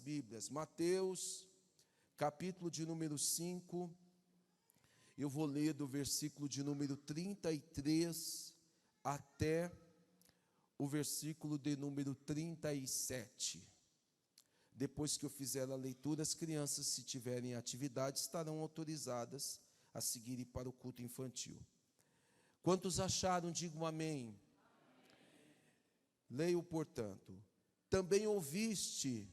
Bíblias, Mateus, capítulo de número 5, eu vou ler do versículo de número 33 até o versículo de número 37. Depois que eu fizer a leitura, as crianças, se tiverem atividade, estarão autorizadas a seguirem para o culto infantil. Quantos acharam, digam amém. Leio, portanto. Também ouviste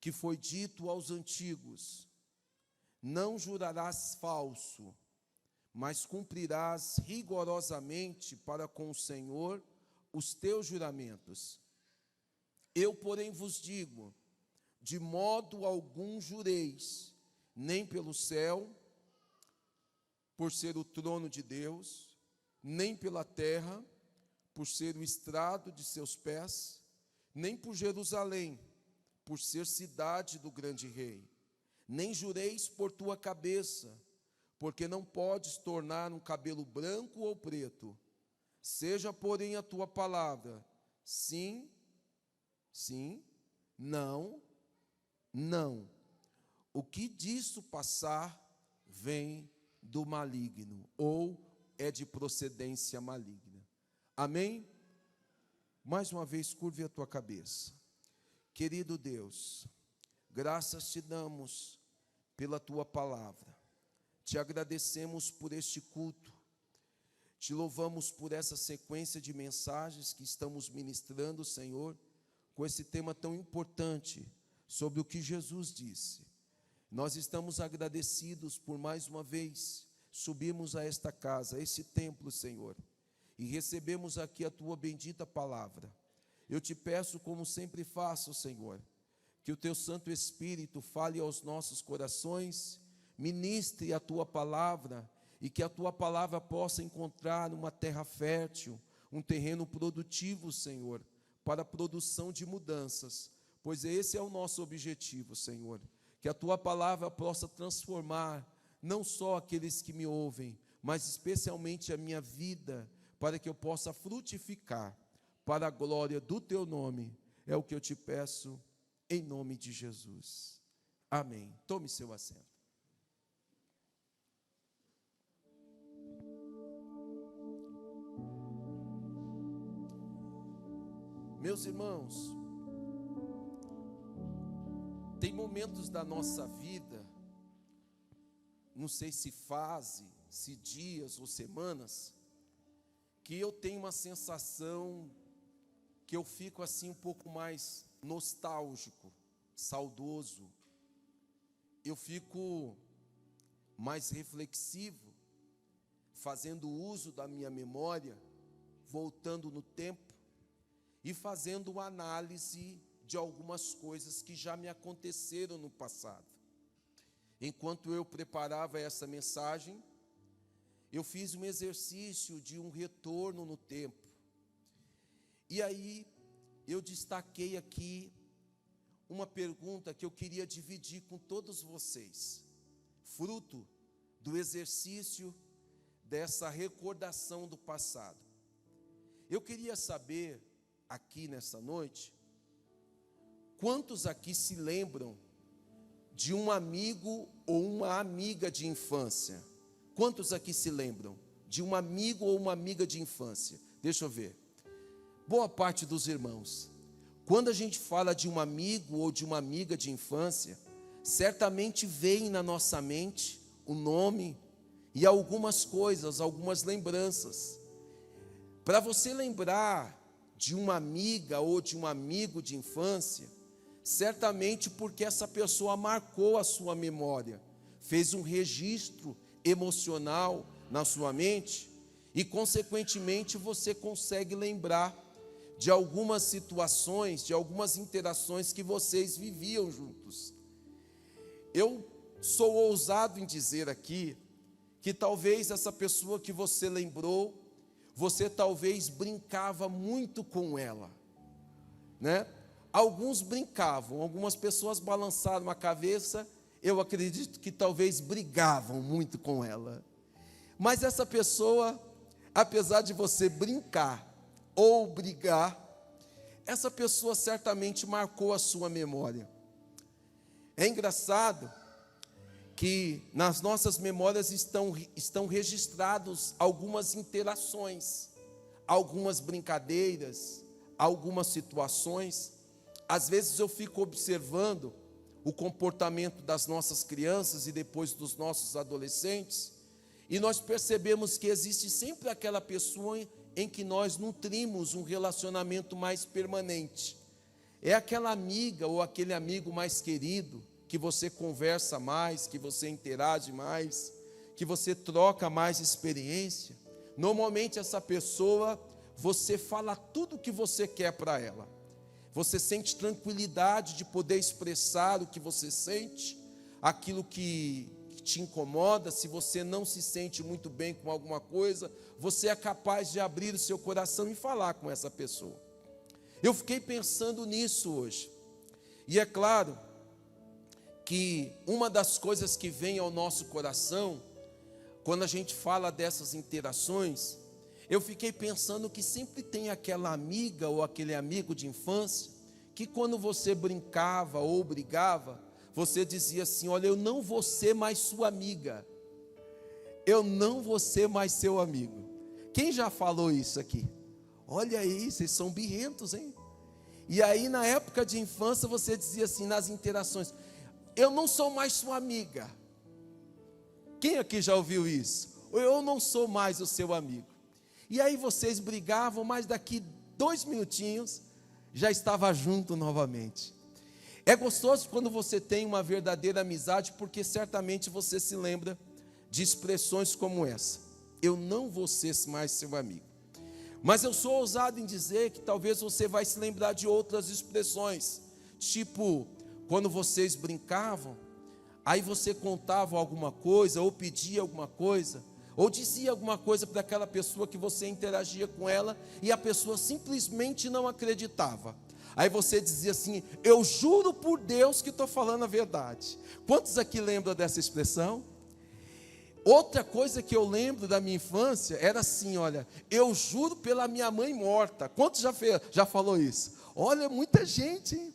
que foi dito aos antigos: não jurarás falso, mas cumprirás rigorosamente para com o Senhor os teus juramentos. Eu, porém, vos digo, de modo algum jureis, nem pelo céu, por ser o trono de Deus, nem pela terra, por ser o estrado de seus pés, nem por Jerusalém, por ser cidade do grande rei. Nem jureis por tua cabeça, porque não podes tornar um cabelo branco ou preto. Seja, porém, a tua palavra sim, sim, não, não. O que disso passar vem do maligno, ou é de procedência maligna. Amém? Mais uma vez, curve a tua cabeça. Querido Deus, graças te damos pela tua palavra. Te agradecemos por este culto. Te louvamos por essa sequência de mensagens que estamos ministrando, Senhor, com esse tema tão importante sobre o que Jesus disse. Nós estamos agradecidos por mais uma vez subirmos a esta casa, a este templo, Senhor, e recebemos aqui a tua bendita palavra. Eu te peço, como sempre faço, Senhor, que o teu Santo Espírito fale aos nossos corações, ministre a tua palavra, e que a tua palavra possa encontrar uma terra fértil, um terreno produtivo, Senhor, para a produção de mudanças, pois esse é o nosso objetivo, Senhor, que a tua palavra possa transformar não só aqueles que me ouvem, mas especialmente a minha vida, para que eu possa frutificar para a glória do teu nome. É o que eu te peço, em nome de Jesus. Amém. Tome seu assento. Meus irmãos, tem momentos da nossa vida, não sei se fase, se dias ou semanas, que eu tenho uma sensação que eu fico assim um pouco mais nostálgico, saudoso. Eu fico mais reflexivo, fazendo uso da minha memória, voltando no tempo e fazendo uma análise de algumas coisas que já me aconteceram no passado. Enquanto eu preparava essa mensagem, eu fiz um exercício de um retorno no tempo. E aí, eu destaquei aqui uma pergunta que eu queria dividir com todos vocês, fruto do exercício dessa recordação do passado. Eu queria saber, aqui nessa noite, quantos aqui se lembram de um amigo ou uma amiga de infância? Quantos aqui se lembram de um amigo ou uma amiga de infância? Deixa eu ver. Boa parte dos irmãos. Quando a gente fala de um amigo ou de uma amiga de infância, certamente vem na nossa mente o nome e algumas coisas, algumas lembranças. Para você lembrar de uma amiga ou de um amigo de infância, certamente porque essa pessoa marcou a sua memória, fez um registro emocional na sua mente e, consequentemente, você consegue lembrar de algumas situações, de algumas interações que vocês viviam juntos. Eu sou ousado em dizer aqui que talvez essa pessoa que você lembrou, você talvez brincava muito com ela, né? Alguns brincavam, algumas pessoas balançaram a cabeça, eu acredito que talvez brigavam muito com ela. Mas essa pessoa, apesar de você brincar ou brigar, essa pessoa certamente marcou a sua memória. É engraçado que nas nossas memórias estão registrados algumas interações, algumas brincadeiras, algumas situações. Às vezes eu fico observando o comportamento das nossas crianças e depois dos nossos adolescentes, e nós percebemos que existe sempre aquela pessoa em que nós nutrimos um relacionamento mais permanente. É aquela amiga ou aquele amigo mais querido, que você conversa mais, que você interage mais, que você troca mais experiência. Normalmente essa pessoa, você fala tudo o que você quer para ela. Você sente tranquilidade de poder expressar o que você sente, aquilo que te incomoda. Se você não se sente muito bem com alguma coisa, você é capaz de abrir o seu coração e falar com essa pessoa. Eu fiquei pensando nisso hoje. E é claro que uma das coisas que vem ao nosso coração, quando a gente fala dessas interações, eu fiquei pensando que sempre tem aquela amiga ou aquele amigo de infância, que quando você brincava ou brigava, você dizia assim: olha, eu não vou ser mais sua amiga, eu não vou ser mais seu amigo. Quem já falou isso aqui? Olha aí, vocês são birrentos, hein? E aí na época de infância você dizia assim nas interações: eu não sou mais sua amiga. Quem aqui já ouviu isso? Eu não sou mais o seu amigo. E aí vocês brigavam, mas daqui 2 minutinhos já estava junto novamente. É gostoso quando você tem uma verdadeira amizade, porque certamente você se lembra de expressões como essa: eu não vou ser mais seu amigo. Mas eu sou ousado em dizer que talvez você vai se lembrar de outras expressões, tipo, quando vocês brincavam, aí você contava alguma coisa, ou pedia alguma coisa, ou dizia alguma coisa para aquela pessoa que você interagia com ela, e a pessoa simplesmente não acreditava. Aí você dizia assim: eu juro por Deus que estou falando a verdade. Quantos aqui lembram dessa expressão? Outra coisa que eu lembro da minha infância era assim: olha, eu juro pela minha mãe morta. Quantos já falou isso? Olha, muita gente, hein?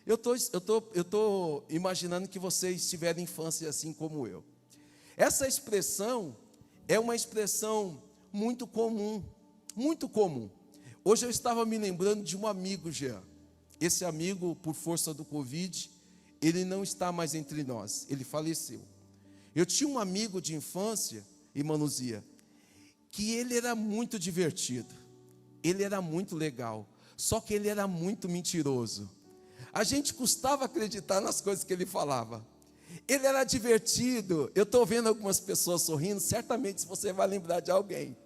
Eu tô imaginando que vocês tiveram infância assim como eu. Essa expressão é uma expressão muito comum, muito comum. Hoje eu estava me lembrando de um amigo, Jean. Esse amigo, por força do Covid, ele não está mais entre nós, ele faleceu. Eu tinha um amigo de infância, irmã Luzia, que ele era muito divertido, ele era muito legal, só que ele era muito mentiroso. A gente custava acreditar nas coisas que ele falava. Ele era divertido. Eu estou vendo algumas pessoas sorrindo, certamente você vai lembrar de alguém.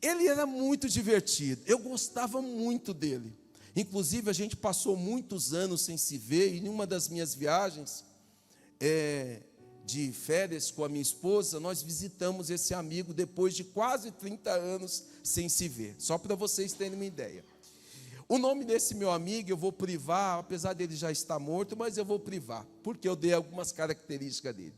Ele era muito divertido, eu gostava muito dele. Inclusive a gente passou muitos anos sem se ver, e em uma das minhas viagens de férias com a minha esposa, nós visitamos esse amigo depois de quase 30 anos sem se ver, só para vocês terem uma ideia. O nome desse meu amigo eu vou privar, apesar dele já estar morto, mas eu vou privar, porque eu dei algumas características dele.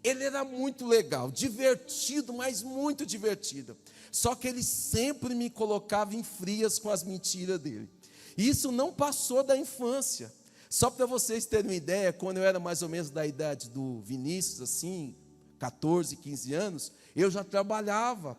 Ele era muito legal, divertido, mas muito divertido. Só que ele sempre me colocava em frias com as mentiras dele. E isso não passou da infância. Só para vocês terem uma ideia, quando eu era mais ou menos da idade do Vinícius, assim, 14, 15 anos, eu já trabalhava.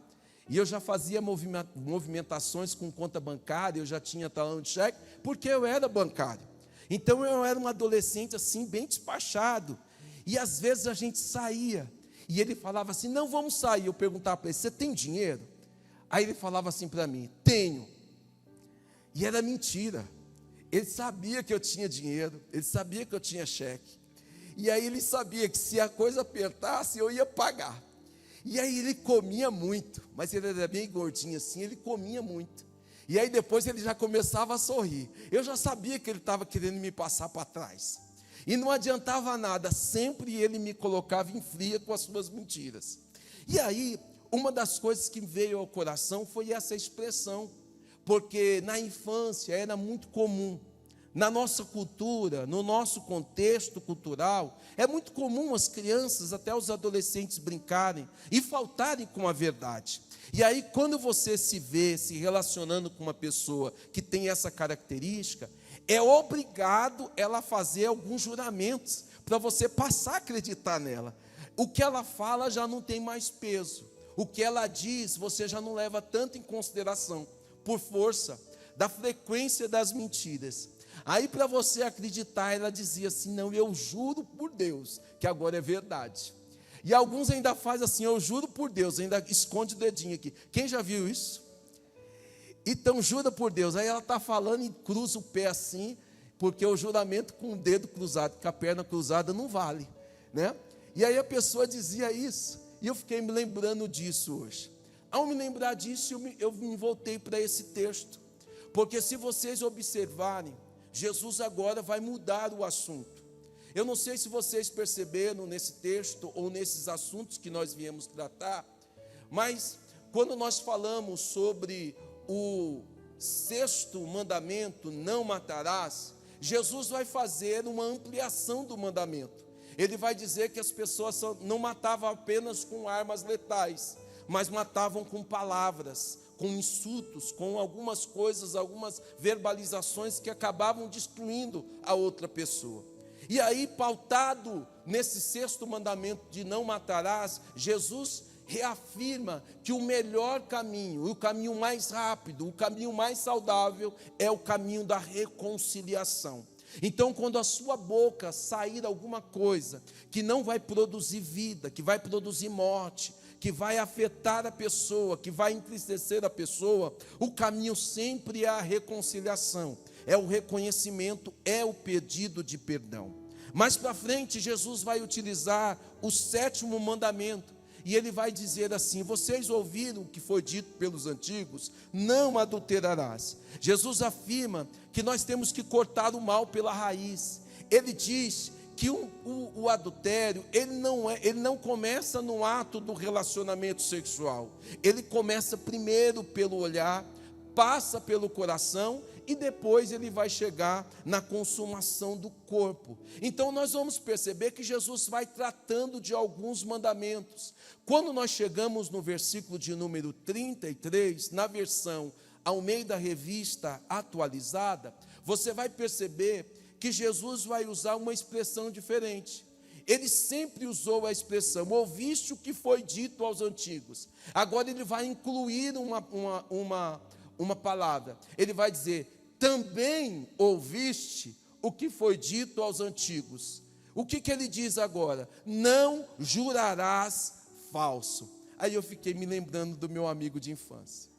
E eu já fazia movimentações com conta bancária, eu já tinha talão de cheque, porque eu era bancário. Então eu era um adolescente assim, bem despachado. E às vezes a gente saía, e ele falava assim: não, vamos sair. Eu perguntava para ele: você tem dinheiro? Aí ele falava assim para mim: tenho. E era mentira. Ele sabia que eu tinha dinheiro, ele sabia que eu tinha cheque. E aí ele sabia que se a coisa apertasse, eu ia pagar. E aí ele comia muito, mas ele era bem gordinho assim, ele comia muito. E aí depois ele já começava a sorrir. Eu já sabia que ele estava querendo me passar para trás. E não adiantava nada, sempre ele me colocava em fria com as suas mentiras. E aí, uma das coisas que veio ao coração foi essa expressão, porque na infância era muito comum na nossa cultura, no nosso contexto cultural, é muito comum as crianças, até os adolescentes brincarem e faltarem com a verdade. E aí, quando você se vê se relacionando com uma pessoa que tem essa característica, é obrigado ela a fazer alguns juramentos para você passar a acreditar nela. O que ela fala já não tem mais peso. O que ela diz, você já não leva tanto em consideração, por força da frequência das mentiras. Aí, para você acreditar, ela dizia assim: não, eu juro por Deus que agora é verdade. E alguns ainda fazem assim: eu juro por Deus, ainda esconde o dedinho aqui. Quem já viu isso? Então, jura por Deus. Aí ela está falando e cruza o pé assim, porque o juramento com o dedo cruzado, com a perna cruzada, não vale, né? E aí a pessoa dizia isso, e eu fiquei me lembrando disso hoje. Ao me lembrar disso, eu me voltei para esse texto, porque se vocês observarem, Jesus agora vai mudar o assunto. Eu não sei se vocês perceberam nesse texto ou nesses assuntos que nós viemos tratar, mas quando nós falamos sobre o sexto mandamento, não matarás, Jesus vai fazer uma ampliação do mandamento. Ele vai dizer que as pessoas não matavam apenas com armas letais, mas matavam com palavras, com insultos, com algumas coisas, algumas verbalizações que acabavam destruindo a outra pessoa. E aí, pautado nesse sexto mandamento de não matarás, Jesus reafirma que o melhor caminho, o caminho mais rápido, o caminho mais saudável é o caminho da reconciliação. Então, quando a sua boca sair alguma coisa que não vai produzir vida, que vai produzir morte, que vai afetar a pessoa, que vai entristecer a pessoa, o caminho sempre é a reconciliação, é o reconhecimento, é o pedido de perdão. Mais para frente, Jesus vai utilizar o sétimo mandamento, e ele vai dizer assim: vocês ouviram o que foi dito pelos antigos, não adulterarás. Jesus afirma que nós temos que cortar o mal pela raiz. Ele diz que o adultério, ele não começa no ato do relacionamento sexual. Ele começa primeiro pelo olhar, passa pelo coração e depois ele vai chegar na consumação do corpo. Então nós vamos perceber que Jesus vai tratando de alguns mandamentos. Quando nós chegamos no versículo de número 33, na versão Almeida Revista Atualizada, você vai perceber que Jesus vai usar uma expressão diferente. Ele sempre usou a expressão: ouviste o que foi dito aos antigos. Agora ele vai incluir uma palavra. Ele vai dizer: também ouviste o que foi dito aos antigos. O que ele diz agora? Não jurarás falso. Aí eu fiquei me lembrando do meu amigo de infância.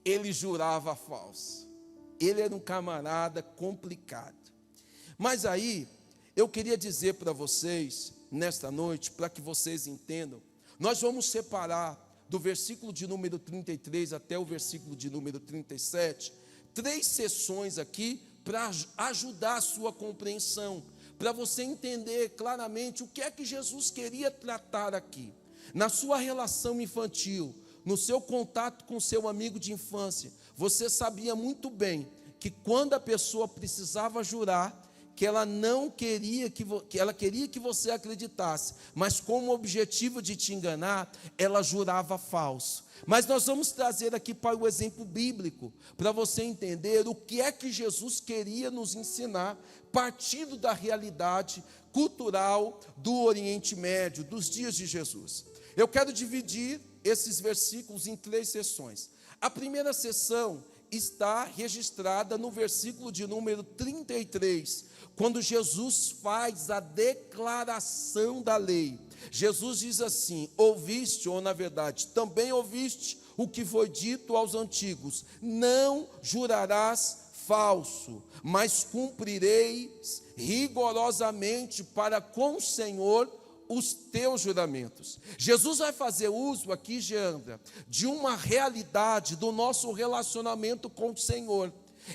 Ele jurava falso. Ele era um camarada complicado. Mas aí, eu queria dizer para vocês, nesta noite, para que vocês entendam, nós vamos separar do versículo de número 33 até o versículo de número 37, 3 sessões aqui para ajudar a sua compreensão, para você entender claramente o que é que Jesus queria tratar aqui. Na sua relação infantil, no seu contato com seu amigo de infância, você sabia muito bem que quando a pessoa precisava jurar, que ela não queria que ela queria que você acreditasse, mas com o objetivo de te enganar, ela jurava falso. Mas nós vamos trazer aqui para o exemplo bíblico, para você entender o que é que Jesus queria nos ensinar, partindo da realidade cultural do Oriente Médio, dos dias de Jesus. Eu quero dividir esses versículos em 3 sessões. A primeira sessão está registrada no versículo de número 33, quando Jesus faz a declaração da lei. Jesus diz assim: ouviste, ou na verdade, também ouviste o que foi dito aos antigos, não jurarás falso, mas cumprireis rigorosamente para com o Senhor os teus juramentos. Jesus vai fazer uso aqui, Geandra, de uma realidade do nosso relacionamento com o Senhor.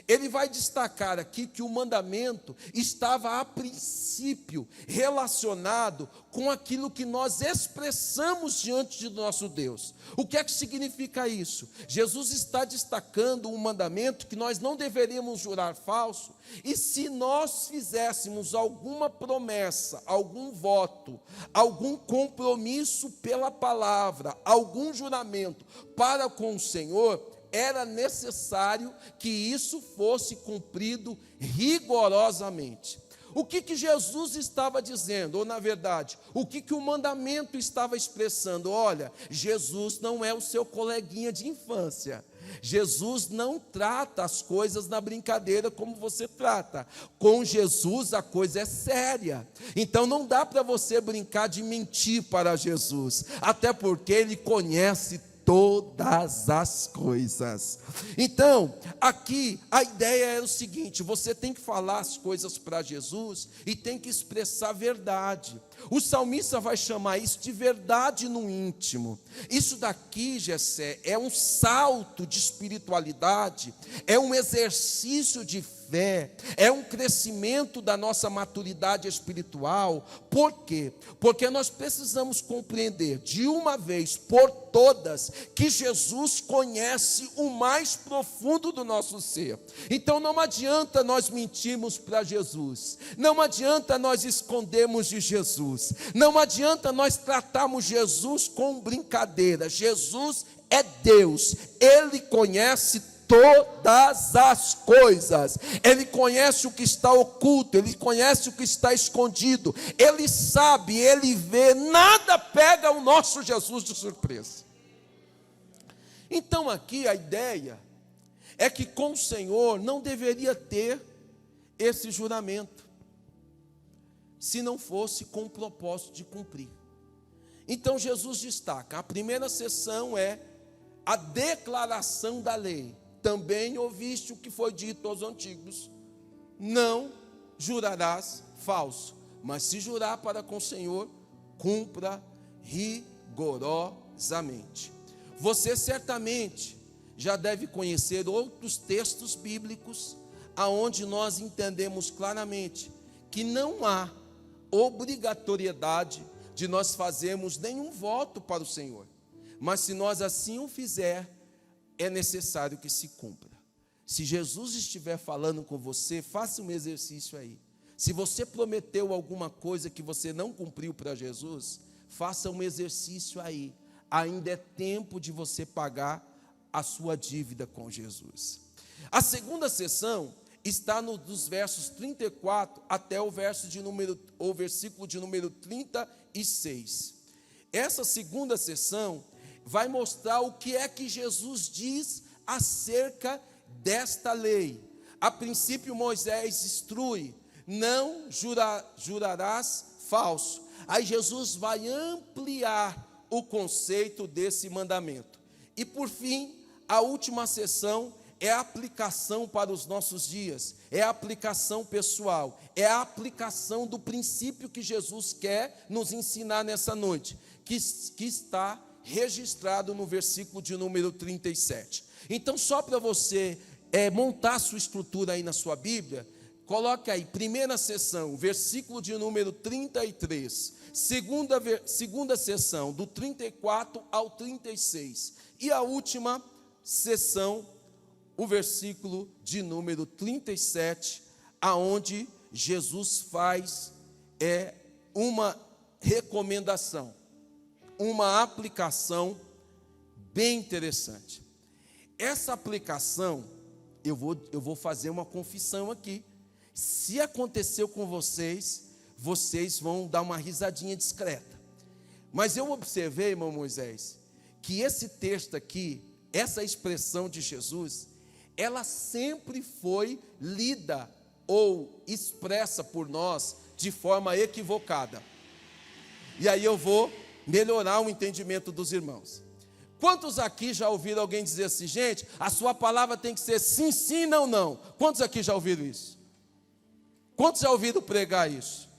ele vai destacar aqui que o mandamento estava a princípio relacionado com aquilo que nós expressamos diante de nosso Deus. O que é que significa isso? Jesus está destacando um mandamento que nós não deveríamos jurar falso, e se nós fizéssemos alguma promessa, algum voto, algum compromisso pela palavra, algum juramento para com o Senhor, era necessário que isso fosse cumprido rigorosamente. O que Jesus estava dizendo? Ou, na verdade, o que o mandamento estava expressando? Olha, Jesus não é o seu coleguinha de infância. Jesus não trata as coisas na brincadeira como você trata. Com Jesus a coisa é séria. Então não dá para você brincar de mentir para Jesus, até porque Ele conhece todas as coisas. Então, aqui a ideia é o seguinte: você tem que falar as coisas para Jesus e tem que expressar verdade. O salmista vai chamar isso de verdade no íntimo. Isso daqui, Jessé, é um salto de espiritualidade, é um exercício de fé, é um crescimento da nossa maturidade espiritual. Por quê? Porque nós precisamos compreender de uma vez por todas que Jesus conhece o mais profundo do nosso ser. Então não adianta nós mentirmos para Jesus, não adianta nós escondermos de Jesus, não adianta nós tratarmos Jesus com brincadeira. Jesus é Deus, Ele conhece todas as coisas, Ele conhece o que está oculto, Ele conhece o que está escondido, Ele sabe, Ele vê, nada pega o nosso Jesus de surpresa. Então aqui a ideia é que com o Senhor não deveria ter esse juramento, se não fosse com o propósito de cumprir. Então Jesus destaca, a primeira seção é a declaração da lei. Também ouviste o que foi dito aos antigos: não jurarás falso, mas se jurar para com o Senhor, cumpra rigorosamente. Você certamente já deve conhecer outros textos bíblicos aonde nós entendemos claramente que não há obrigatoriedade de nós fazermos nenhum voto para o Senhor, mas se nós assim o fizer, é necessário que se cumpra. Se Jesus estiver falando com você, faça um exercício aí. Se você prometeu alguma coisa que você não cumpriu para Jesus, faça um exercício aí. Ainda é tempo de você pagar a sua dívida com Jesus. A segunda sessão está dos versos 34 até o versículo de número 36. Essa segunda sessão vai mostrar o que é que Jesus diz acerca desta lei. A princípio Moisés instrui: não jurarás falso. Aí Jesus vai ampliar o conceito desse mandamento. E por fim, a última sessão é a aplicação para os nossos dias, é a aplicação pessoal, é a aplicação do princípio que Jesus quer nos ensinar nessa noite, que está registrado no versículo de número 37. Então, só para você montar a sua estrutura aí na sua Bíblia, coloque aí, primeira sessão, versículo de número 33, segunda sessão, do 34 ao 36, e a última sessão, o versículo de número 37, aonde Jesus faz uma recomendação, uma aplicação bem interessante. Essa aplicação, eu vou fazer uma confissão aqui. Se aconteceu com vocês, vocês vão dar uma risadinha discreta. Mas eu observei, irmão Moisés, que esse texto aqui, essa expressão de Jesus, ela sempre foi lida ou expressa por nós de forma equivocada. E aí eu vou melhorar o entendimento dos irmãos. Quantos aqui já ouviram alguém dizer assim: gente, a sua palavra tem que ser sim, sim, não, não? Quantos aqui já ouviram isso? Quantos já ouviram pregar isso?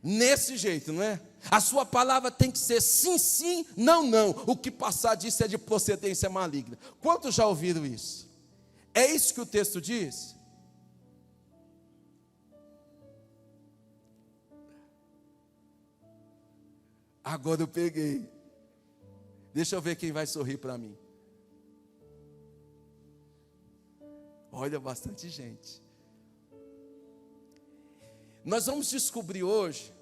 Nesse jeito, não é? A sua palavra tem que ser sim, sim, não, não. O que passar disso é de procedência maligna. Quantos já ouviram isso? É isso que o texto diz? Agora eu peguei. Deixa eu ver quem vai sorrir para mim. Olha, bastante gente. Nós vamos descobrir hoje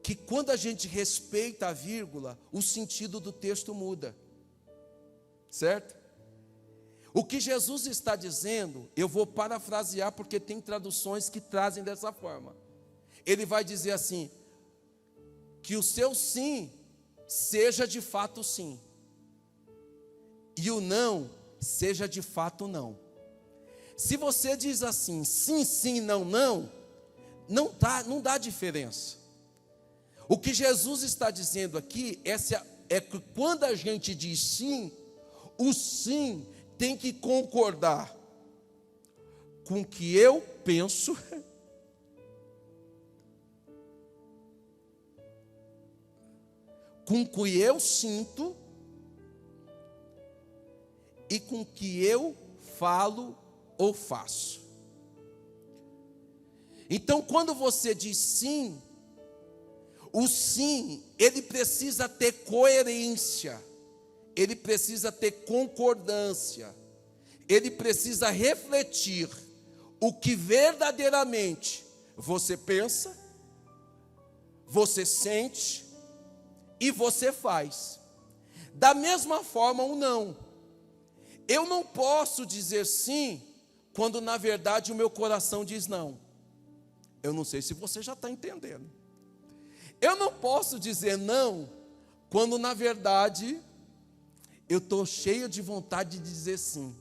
que quando a gente respeita a vírgula, o sentido do texto muda. Certo? O que Jesus está dizendo, eu vou parafrasear porque tem traduções que trazem dessa forma. Ele vai dizer assim: que o seu sim seja de fato sim, e o não seja de fato não. Se você diz assim, sim, sim, não, não, não dá diferença. O que Jesus está dizendo aqui é que quando a gente diz sim, o sim tem que concordar com o que eu penso, com o que eu sinto e com o que eu falo ou faço. Então, quando você diz sim, o sim, ele precisa ter coerência, ele precisa ter concordância, ele precisa refletir o que verdadeiramente você pensa, você sente e você faz. Da mesma forma, o não. Eu não posso dizer sim quando na verdade o meu coração diz não. Eu não sei se você já está entendendo. Eu não posso dizer não quando na verdade eu estou cheio de vontade de dizer sim.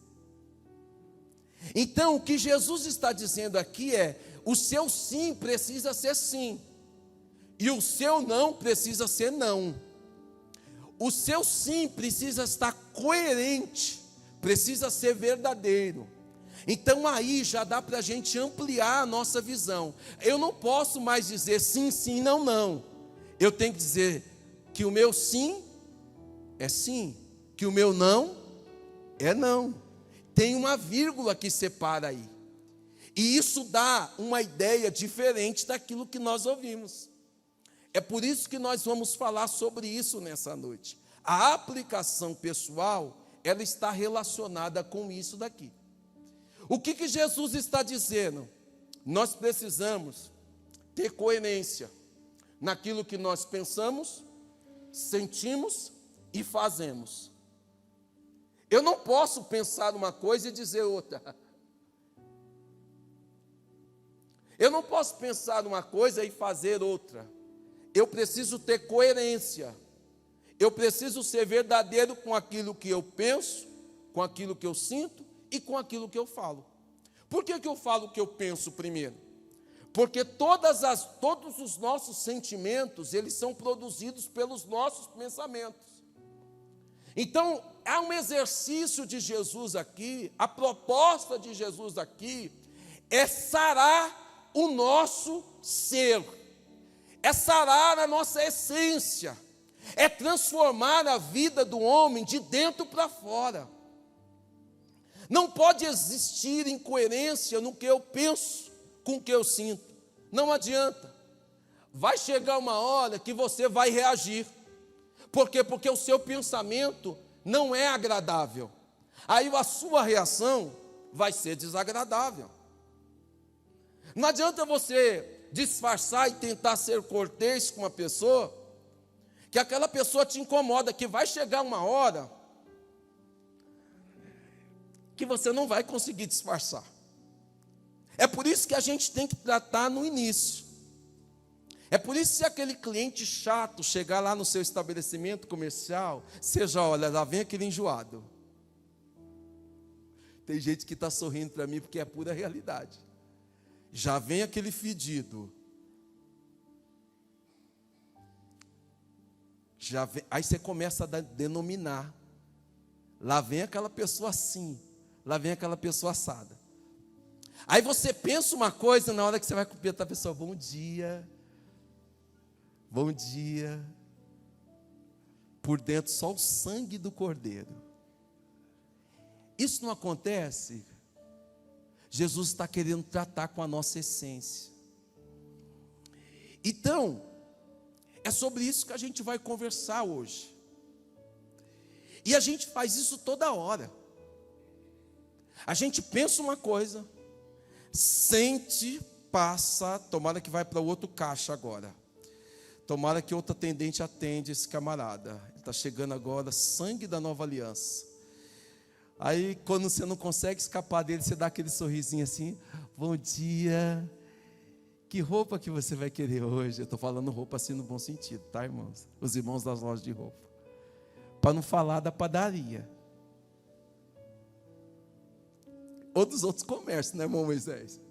Então o que Jesus está dizendo aqui é: o seu sim precisa ser sim, e o seu não precisa ser não. O seu sim precisa estar coerente, precisa ser verdadeiro. Então aí já dá para a gente ampliar a nossa visão. Eu não posso mais dizer sim, sim, não, não. Eu tenho que dizer que o meu sim é sim, que o meu não é não. Tem uma vírgula que separa aí. E isso dá uma ideia diferente daquilo que nós ouvimos. É por isso que nós vamos falar sobre isso nessa noite. A aplicação pessoal, ela está relacionada com isso daqui. O que Jesus está dizendo? Nós precisamos ter coerência naquilo que nós pensamos, sentimos e fazemos. Eu não posso pensar uma coisa e dizer outra. Eu não posso pensar uma coisa e fazer outra. Eu preciso ter coerência. Eu preciso ser verdadeiro com aquilo que eu penso, com aquilo que eu sinto e com aquilo que eu falo. Por que eu falo o que eu penso primeiro? Porque todos os nossos sentimentos, eles são produzidos pelos nossos pensamentos. Então, há um exercício de Jesus aqui, a proposta de Jesus aqui é sarar o nosso ser, é sarar a nossa essência, é transformar a vida do homem de dentro para fora. Não pode existir incoerência no que eu penso com o que eu sinto. Não adianta. Vai chegar uma hora que você vai reagir. Por quê? Porque o seu pensamento não é agradável. Aí a sua reação vai ser desagradável. Não adianta você disfarçar e tentar ser cortês com uma pessoa, que aquela pessoa te incomoda, que vai chegar uma hora que você não vai conseguir disfarçar. É por isso que a gente tem que tratar no início. É por isso que se aquele cliente chato chegar lá no seu estabelecimento comercial, você já olha, lá vem aquele enjoado. Tem gente que está sorrindo para mim porque é pura realidade. Já vem aquele fedido. Aí você começa a denominar. Lá vem aquela pessoa assim, lá vem aquela pessoa assada. Aí você pensa uma coisa, na hora que você vai cumprimentar a pessoa: bom dia, bom dia. Por dentro só o sangue do cordeiro. Isso não acontece Jesus está querendo tratar com a nossa essência. Então, é sobre isso que a gente vai conversar hoje. E a gente faz isso toda hora. A gente pensa uma coisa, sente, passa, tomara que vai para outro caixa agora. Tomara que outra atendente atende esse camarada. Ele está chegando agora, sangue da nova aliança. Aí, quando você não consegue escapar dele, você dá aquele sorrisinho assim: bom dia, que roupa que você vai querer hoje? Eu estou falando roupa assim no bom sentido, tá, irmãos? Os irmãos das lojas de roupa. Para não falar da padaria. Ou dos outros comércios, né, irmão Moisés?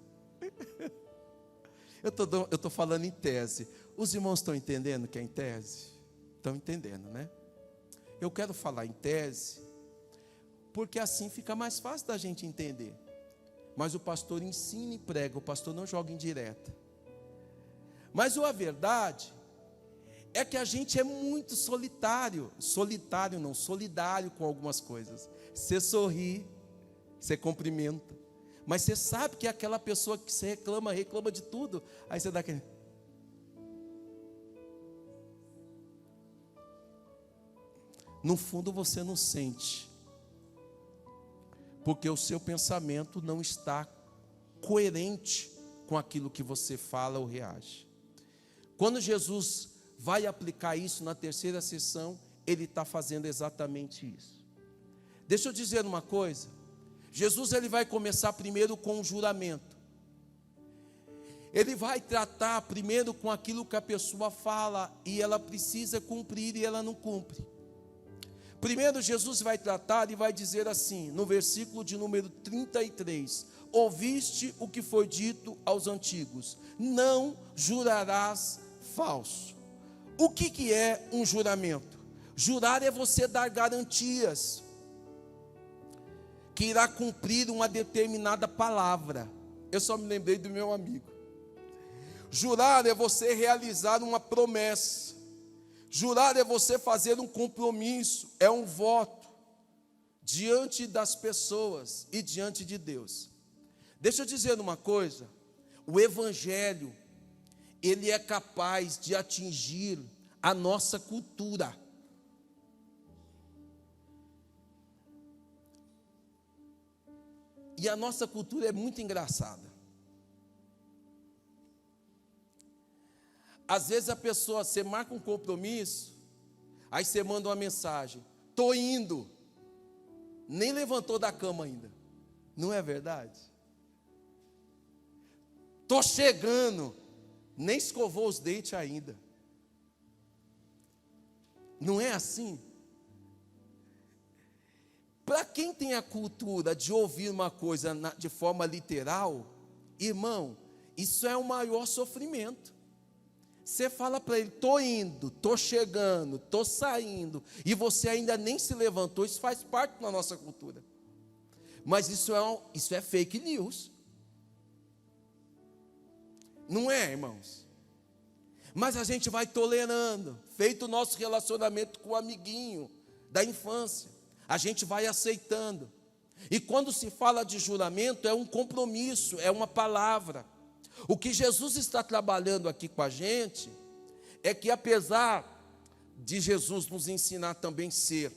Eu estou falando em tese. Os irmãos estão entendendo que é em tese? Estão entendendo, né? Eu quero falar em tese, porque assim fica mais fácil da gente entender. Mas o pastor ensina e prega, o pastor não joga em direta. Mas a verdade é que a gente é muito solidário com algumas coisas. Você sorri, você cumprimenta, mas você sabe que é aquela pessoa que você reclama de tudo, aí você dá aquele... No fundo você não sente, porque o seu pensamento não está coerente com aquilo que você fala ou reage. Quando Jesus vai aplicar isso na terceira sessão, ele está fazendo exatamente isso. Deixa eu dizer uma coisa. Jesus ele vai começar primeiro com um juramento. Ele vai tratar primeiro com aquilo que a pessoa fala e ela precisa cumprir e ela não cumpre. Primeiro Jesus vai tratar e vai dizer assim, no versículo de número 33, ouviste o que foi dito aos antigos, não jurarás falso. O que é um juramento? Jurar é você dar garantias que irá cumprir uma determinada palavra. Eu só me lembrei do meu amigo. Jurar é você realizar uma promessa. Jurar é você fazer um compromisso, é um voto diante das pessoas e diante de Deus. Deixa eu dizer uma coisa, o Evangelho, ele é capaz de atingir a nossa cultura. E a nossa cultura é muito engraçada. Às vezes a pessoa, você marca um compromisso, aí você manda uma mensagem, estou indo, nem levantou da cama ainda, não é verdade? Estou chegando, nem escovou os dentes ainda, não é assim? Para quem tem a cultura de ouvir uma coisa de forma literal, irmão, isso é o maior sofrimento. Você fala para ele, estou indo, estou chegando, estou saindo, e você ainda nem se levantou, isso faz parte da nossa cultura. Mas isso é fake news. Não é, irmãos? Mas a gente vai tolerando, feito o nosso relacionamento com o amiguinho da infância, a gente vai aceitando. E quando se fala de juramento, é um compromisso, é uma palavra. O que Jesus está trabalhando aqui com a gente é que, apesar de Jesus nos ensinar também ser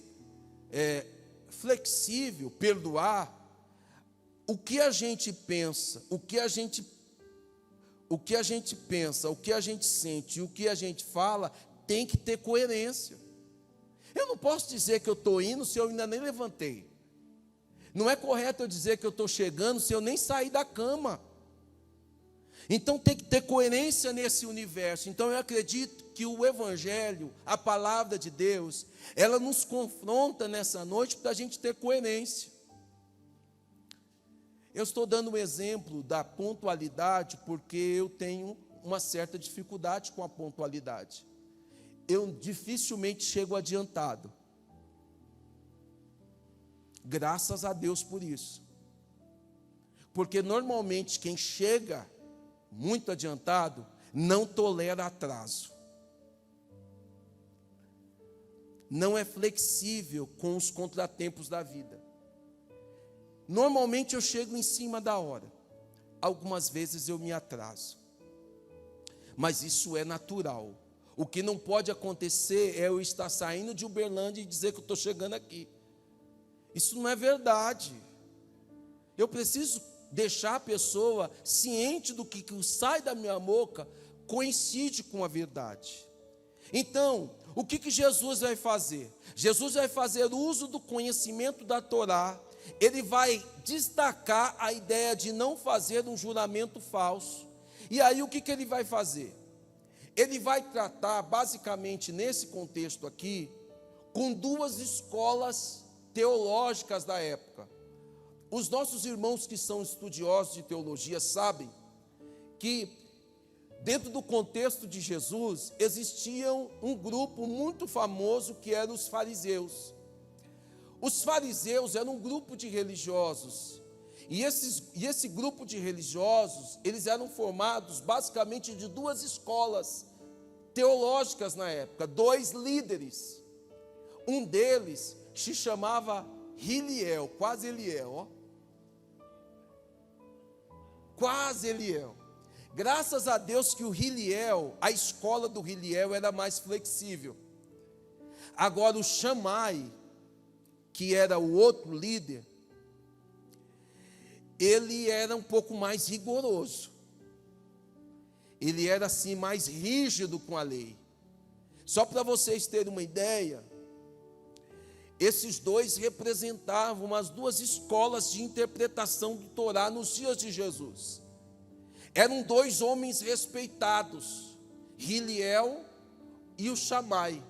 flexível, perdoar, o que a gente pensa, o que a gente pensa, o que a gente sente e o que a gente fala tem que ter coerência. Eu não posso dizer que eu estou indo se eu ainda nem levantei. Não é correto eu dizer que eu estou chegando se eu nem saí da cama. Então tem que ter coerência nesse universo. Então eu acredito que o Evangelho, a palavra de Deus, ela nos confronta nessa noite para a gente ter coerência. Eu estou dando um exemplo da pontualidade porque eu tenho uma certa dificuldade com a pontualidade. Eu dificilmente chego adiantado. Graças a Deus por isso. Porque normalmente quem chega muito adiantado não tolera atraso. Não é flexível com os contratempos da vida. Normalmente eu chego em cima da hora. algumas vezes eu me atraso. Mas isso é natural. O que não pode acontecer é eu estar saindo de Uberlândia e dizer que eu estou chegando aqui. Isso não é verdade. Eu preciso deixar a pessoa ciente do que sai da minha boca coincide com a verdade. Então, o que Jesus vai fazer? Jesus vai fazer uso do conhecimento da Torá. Ele vai destacar a ideia de não fazer um juramento falso. E aí o que ele vai fazer? Ele vai tratar, basicamente, nesse contexto aqui, com duas escolas teológicas da época. Os nossos irmãos que são estudiosos de teologia sabem que, dentro do contexto de Jesus, existia um grupo muito famoso que eram os fariseus. Os fariseus eram um grupo de religiosos. E esse grupo de religiosos, eles eram formados basicamente de duas escolas teológicas na época, dois líderes. Um deles se chamava Hiliel, quase Eliel, ó. Quase Eliel. Graças a Deus que o Hiliel, a escola do Hiliel era mais flexível. Agora o Shammai, que era o outro líder, ele era um pouco mais rigoroso. Ele era assim mais rígido com a lei. Só para vocês terem uma ideia, esses dois representavam as duas escolas de interpretação do Torá nos dias de Jesus. Eram dois homens respeitados, Hiliel e o Shammai.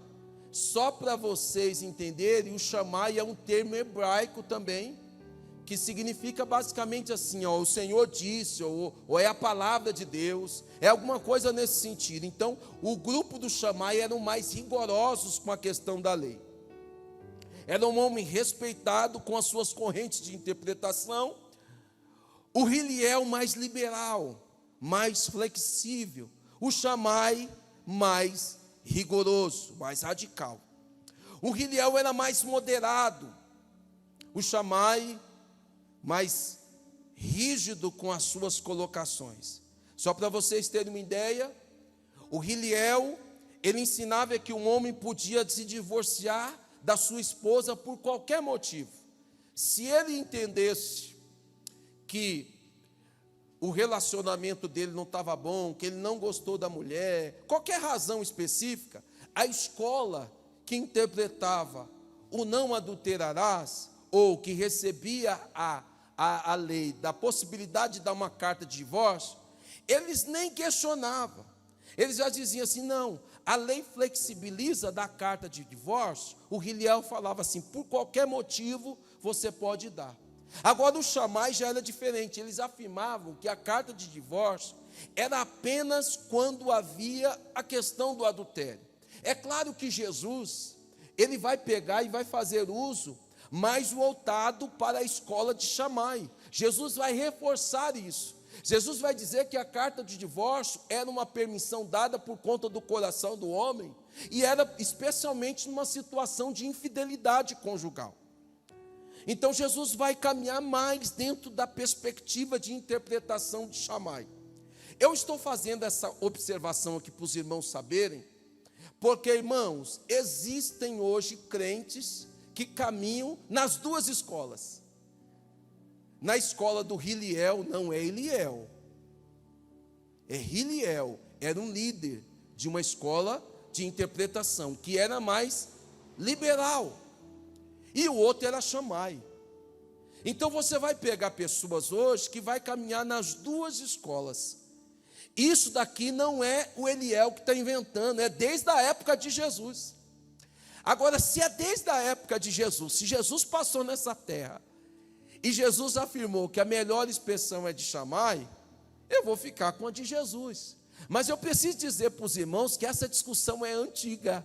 Só para vocês entenderem, o Shammai é um termo hebraico também, que significa basicamente assim, ó, o Senhor disse, ou é a palavra de Deus, é alguma coisa nesse sentido. Então, o grupo do Shammai eram mais rigorosos com a questão da lei. Era um homem respeitado com as suas correntes de interpretação. O Hiliel mais liberal, mais flexível. O Shammai mais rigoroso, mais radical. O Hiliel era mais moderado. O Shammai mais rígido com as suas colocações. Só para vocês terem uma ideia, o Hiliel, ele ensinava que um homem podia se divorciar da sua esposa por qualquer motivo. Se ele entendesse que o relacionamento dele não estava bom, que ele não gostou da mulher, qualquer razão específica, a escola que interpretava o não adulterarás, ou que recebia a lei da possibilidade de dar uma carta de divórcio, eles nem questionavam. Eles já diziam assim, não, a lei flexibiliza da carta de divórcio. O Hiliel falava assim, por qualquer motivo você pode dar. Agora o Shammai já era diferente, eles afirmavam que a carta de divórcio era apenas quando havia a questão do adultério. É claro que Jesus, ele vai pegar e vai fazer uso mais voltado para a escola de Shammai. Jesus vai reforçar isso. Jesus vai dizer que a carta de divórcio era uma permissão dada por conta do coração do homem, e era especialmente numa situação de infidelidade conjugal. Então Jesus vai caminhar mais dentro da perspectiva de interpretação de Shammai. Eu estou fazendo essa observação aqui para os irmãos saberem, porque, irmãos, existem hoje crentes que caminham nas duas escolas. Na escola do Hiliel, não é Eliel, é Hiliel, era um líder de uma escola de interpretação, que era mais liberal, e o outro era Shammai. Então você vai pegar pessoas hoje que vai caminhar nas duas escolas. Isso daqui não é o Eliel que está inventando, é desde a época de Jesus. Agora, se é desde a época de Jesus, se Jesus passou nessa terra, e Jesus afirmou que a melhor expressão é de Shammai, eu vou ficar com a de Jesus. Mas eu preciso dizer para os irmãos que essa discussão é antiga.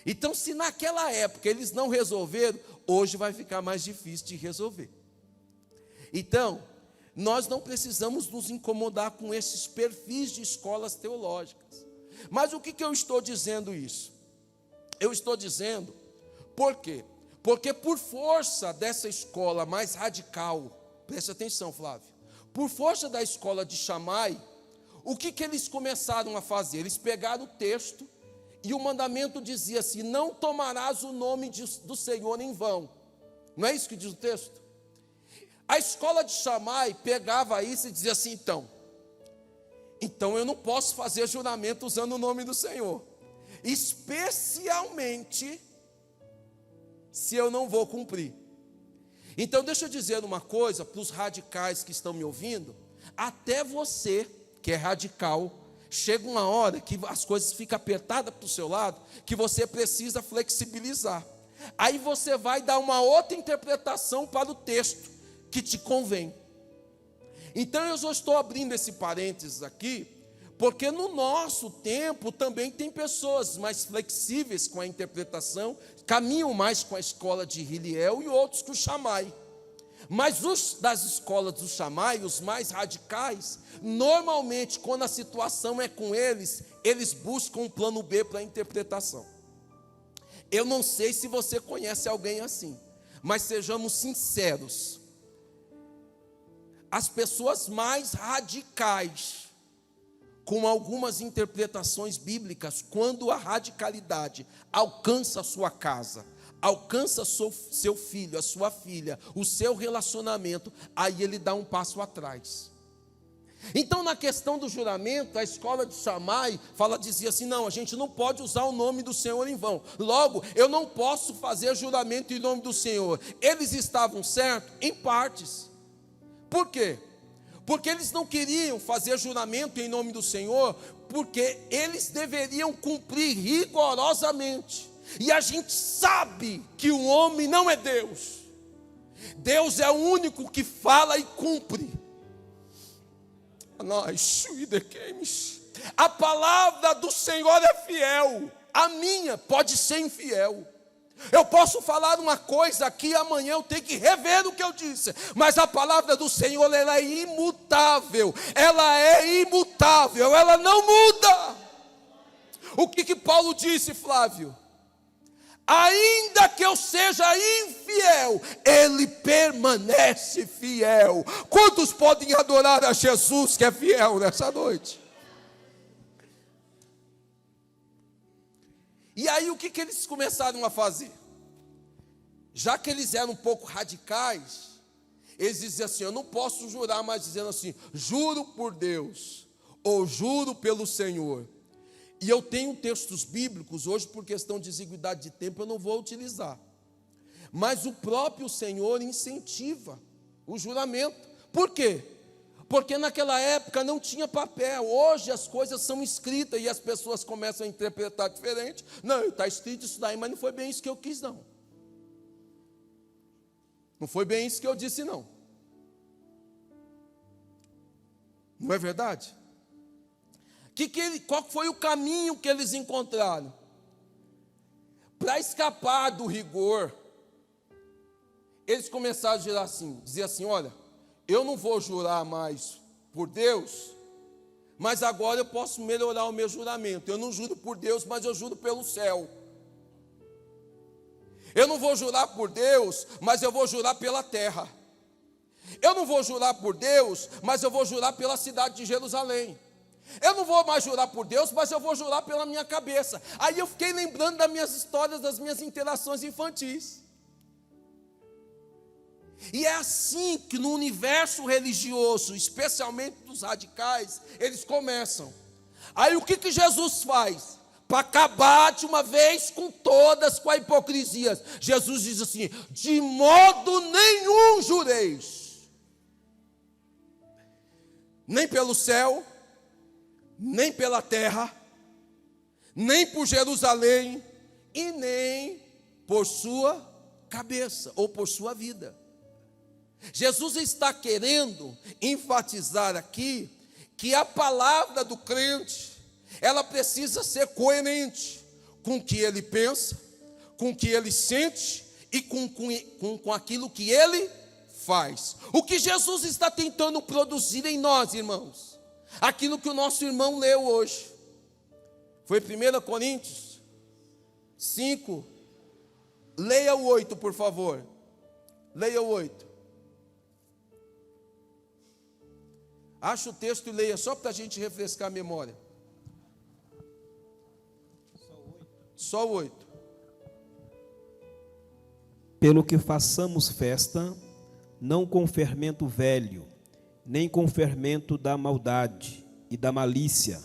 Então, se naquela época eles não resolveram, hoje vai ficar mais difícil de resolver. Então, nós não precisamos nos incomodar com esses perfis de escolas teológicas. Mas o que eu estou dizendo isso? Eu estou dizendo, por quê? Porque por força dessa escola mais radical, preste atenção, Flávio, por força da escola de Shammai, o que eles começaram a fazer? Eles pegaram o texto e o mandamento dizia assim: não tomarás o nome do Senhor em vão. Não é isso que diz o texto? A escola de Shammai pegava isso e dizia assim: então eu não posso fazer juramento usando o nome do Senhor, especialmente se eu não vou cumprir. Então deixa eu dizer uma coisa para os radicais que estão me ouvindo: até você que é radical, chega uma hora que as coisas ficam apertadas para o seu lado, que você precisa flexibilizar. Aí você vai dar uma outra interpretação para o texto que te convém. Então eu só estou abrindo esse parênteses aqui, porque no nosso tempo também tem pessoas mais flexíveis com a interpretação, caminham mais com a escola de Hillel e outros com o Shammai. Mas os das escolas do Shammai, os mais radicais, normalmente quando a situação é com eles, eles buscam um plano B para a interpretação. Eu não sei se você conhece alguém assim, mas sejamos sinceros, as pessoas mais radicais, com algumas interpretações bíblicas, quando a radicalidade alcança a sua casa, alcança seu filho, a sua filha, o seu relacionamento, aí ele dá um passo atrás. Então, na questão do juramento, a escola de Shammai dizia assim: não, a gente não pode usar o nome do Senhor em vão. Logo, eu não posso fazer juramento em nome do Senhor. Eles estavam certos em partes. Por quê? Porque eles não queriam fazer juramento em nome do Senhor, porque eles deveriam cumprir rigorosamente. E a gente sabe que o homem não é Deus. Deus é o único que fala e cumpre. A palavra do Senhor é fiel. A minha pode ser infiel. Eu posso falar uma coisa aqui, amanhã eu tenho que rever o que eu disse. Mas a palavra do Senhor, ela é imutável. Ela é imutável, ela não muda. O que Paulo disse, Flávio? Ainda que eu seja infiel, Ele permanece fiel. Quantos podem adorar a Jesus que é fiel nessa noite? E aí o que eles começaram a fazer? Já que eles eram um pouco radicais, eles diziam assim: eu não posso jurar, mas dizendo assim: juro por Deus, ou juro pelo Senhor. E eu tenho textos bíblicos, hoje por questão de exiguidade de tempo eu não vou utilizar. Mas o próprio Senhor incentiva o juramento. Por quê? Porque naquela época não tinha papel. Hoje as coisas são escritas e as pessoas começam a interpretar diferente. Não, está escrito isso daí, mas não foi bem isso que eu quis, não. Não foi bem isso que eu disse, não. Não é verdade? Qual foi o caminho que eles encontraram? Para escapar do rigor, eles começaram a dizer assim: olha, eu não vou jurar mais por Deus, mas agora eu posso melhorar o meu juramento. Eu não juro por Deus, mas eu juro pelo céu. Eu não vou jurar por Deus, mas eu vou jurar pela terra. Eu não vou jurar por Deus, mas eu vou jurar pela cidade de Jerusalém. Eu não vou mais jurar por Deus, mas eu vou jurar pela minha cabeça. Aí eu fiquei lembrando das minhas histórias, das minhas interações infantis. E é assim que no universo religioso, especialmente dos radicais, eles começam. Aí o que Jesus faz? Para acabar de uma vez com todas, com a hipocrisia, Jesus diz assim: de modo nenhum jureis, nem pelo céu, nem pela terra, nem por Jerusalém, e nem por sua cabeça, ou por sua vida. Jesus está querendo enfatizar aqui que a palavra do crente, ela precisa ser coerente com o que ele pensa, com o que ele sente e com aquilo que ele faz. O que Jesus está tentando produzir em nós, irmãos, aquilo que o nosso irmão leu hoje, foi 1 Coríntios 5, leia o 8, por favor, leia o 8. Acha o texto e leia, só para a gente refrescar a memória. Só o 8. Pelo que façamos festa, não com fermento velho, nem com fermento da maldade e da malícia,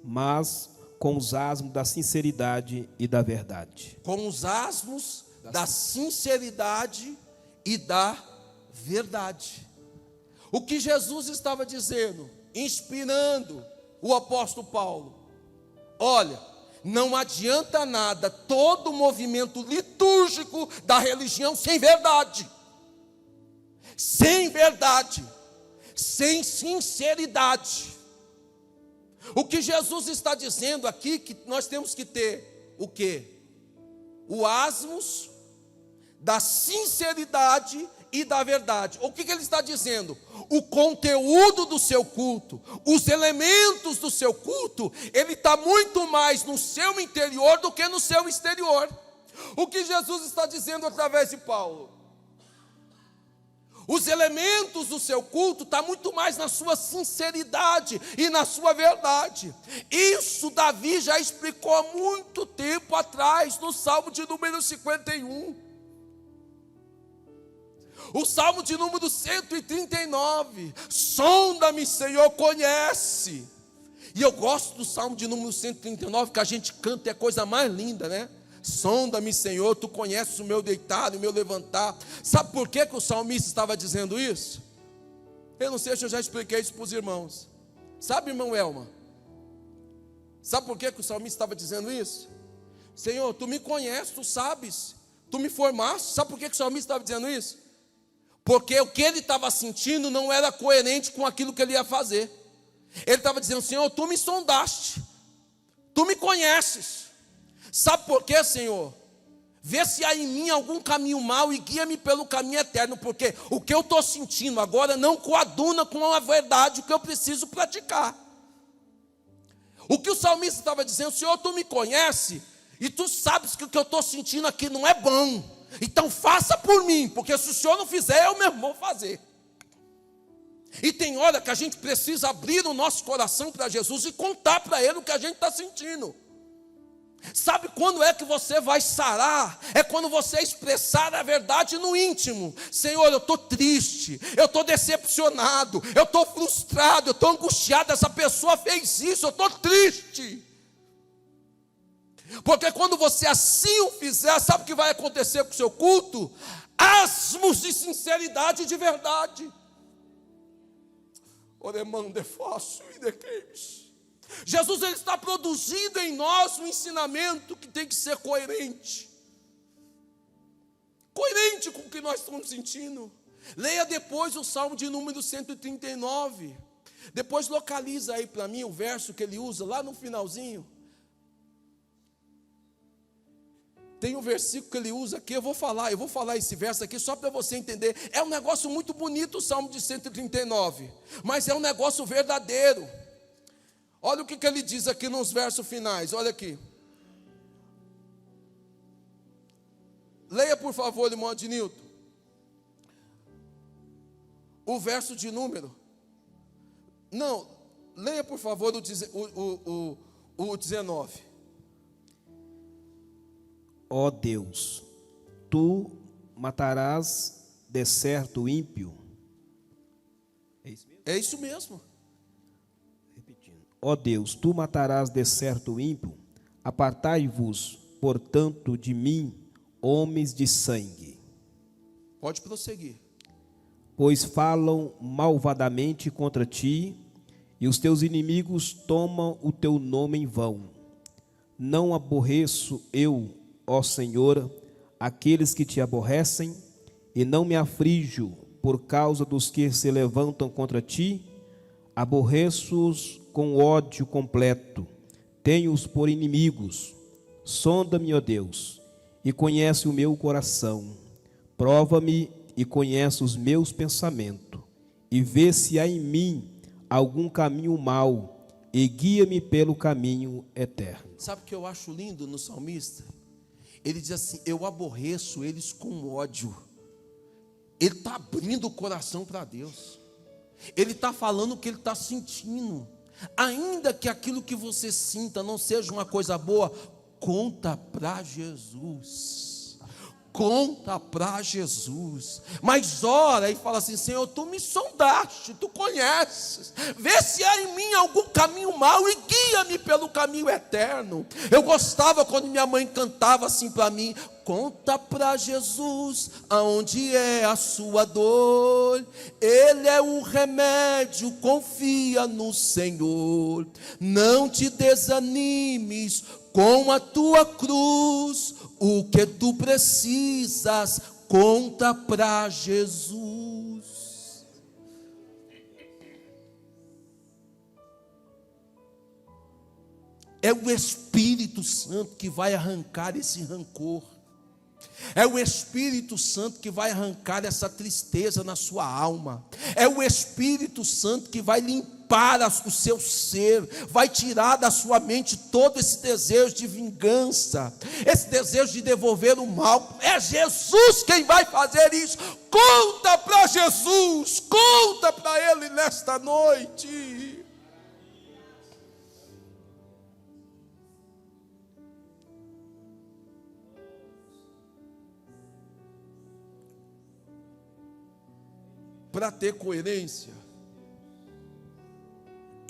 mas com os asmos da sinceridade e da verdade. Com os asmos da sinceridade e da verdade. O que Jesus estava dizendo, inspirando o apóstolo Paulo: olha, não adianta nada todo o movimento litúrgico da religião sem verdade, sem sinceridade. O que Jesus está dizendo aqui, que nós temos que ter o quê? O asmos da sinceridade e da verdade. O que ele está dizendo? O conteúdo do seu culto, os elementos do seu culto, ele está muito mais no seu interior do que no seu exterior. O que Jesus está dizendo através de Paulo? Os elementos do seu culto estão muito mais na sua sinceridade e na sua verdade. Isso Davi já explicou há muito tempo atrás, no Salmo de número 51. O Salmo de número 139. Sonda-me, Senhor, conhece. E eu gosto do Salmo de número 139, que a gente canta, é a coisa mais linda, né? Sonda-me, Senhor, tu conheces o meu deitar e o meu levantar. Sabe por que o salmista estava dizendo isso? Eu não sei se eu já expliquei isso para os irmãos. Sabe, irmão Elma? Sabe por que o salmista estava dizendo isso? Senhor, tu me conheces, tu sabes, tu me formaste. Sabe por que o salmista estava dizendo isso? Porque o que ele estava sentindo não era coerente com aquilo que ele ia fazer. Ele estava dizendo: Senhor, tu me sondaste, tu me conheces. Sabe por quê, Senhor? Vê se há em mim algum caminho mau e guia-me pelo caminho eterno, porque o que eu estou sentindo agora não coaduna com a verdade que eu preciso praticar. O que o salmista estava dizendo: Senhor, tu me conhece e tu sabes que o que eu estou sentindo aqui não é bom, então faça por mim, porque se o Senhor não fizer, eu mesmo vou fazer. E tem hora que a gente precisa abrir o nosso coração para Jesus e contar para Ele o que a gente está sentindo. Sabe quando é que você vai sarar? É quando você expressar a verdade no íntimo. Senhor, eu estou triste, eu estou decepcionado, eu estou frustrado, eu estou angustiado. Essa pessoa fez isso, eu estou triste. Porque quando você assim o fizer, sabe o que vai acontecer com o seu culto? Asmos de sinceridade e de verdade. Oremande fácil e de queimes. Jesus, ele está produzindo em nós um ensinamento que tem que ser coerente. Coerente com o que nós estamos sentindo. Leia depois o Salmo de número 139. Depois localiza aí para mim o verso que ele usa lá no finalzinho. Tem um versículo que ele usa aqui, eu vou falar esse verso aqui só para você entender. É um negócio muito bonito o Salmo de 139, mas é um negócio verdadeiro. Olha o que ele diz aqui nos versos finais, olha aqui. Leia por favor, irmão Adnilton. O verso de número. Não, leia por favor o 19. Ó Deus, tu matarás de certo o ímpio. É isso mesmo? É isso mesmo. Ó Deus, tu matarás de certo o ímpio, apartai-vos, portanto, de mim, homens de sangue. Pode prosseguir. Pois falam malvadamente contra ti, e os teus inimigos tomam o teu nome em vão. Não aborreço eu, ó Senhor, aqueles que te aborrecem, e não me aflijo por causa dos que se levantam contra ti. Aborreço-os com ódio completo, tenho-os por inimigos. Sonda-me, ó Deus, e conhece o meu coração. Prova-me e conhece os meus pensamentos, e vê se há em mim algum caminho mau, e guia-me pelo caminho eterno. Sabe o que eu acho lindo no salmista? Ele diz assim: eu aborreço eles com ódio. Ele está abrindo o coração para Deus. Ele está falando o que ele está sentindo. Ainda que aquilo que você sinta não seja uma coisa boa, conta para Jesus. Conta para Jesus. Mas ora e fala assim: Senhor, tu me sondaste, tu conheces. Vê se há em mim algum caminho mau e guia-me pelo caminho eterno. Eu gostava quando minha mãe cantava assim para mim: conta para Jesus aonde é a sua dor. Ele é o remédio, confia no Senhor. Não te desanimes com a tua cruz. O que tu precisas, conta para Jesus. É o Espírito Santo que vai arrancar esse rancor. É o Espírito Santo que vai arrancar essa tristeza na sua alma. É o Espírito Santo que vai limpar o seu ser, vai tirar da sua mente todo esse desejo de vingança, esse desejo de devolver o mal. É Jesus quem vai fazer isso. Conta para Jesus, conta para Ele nesta noite. Para ter coerência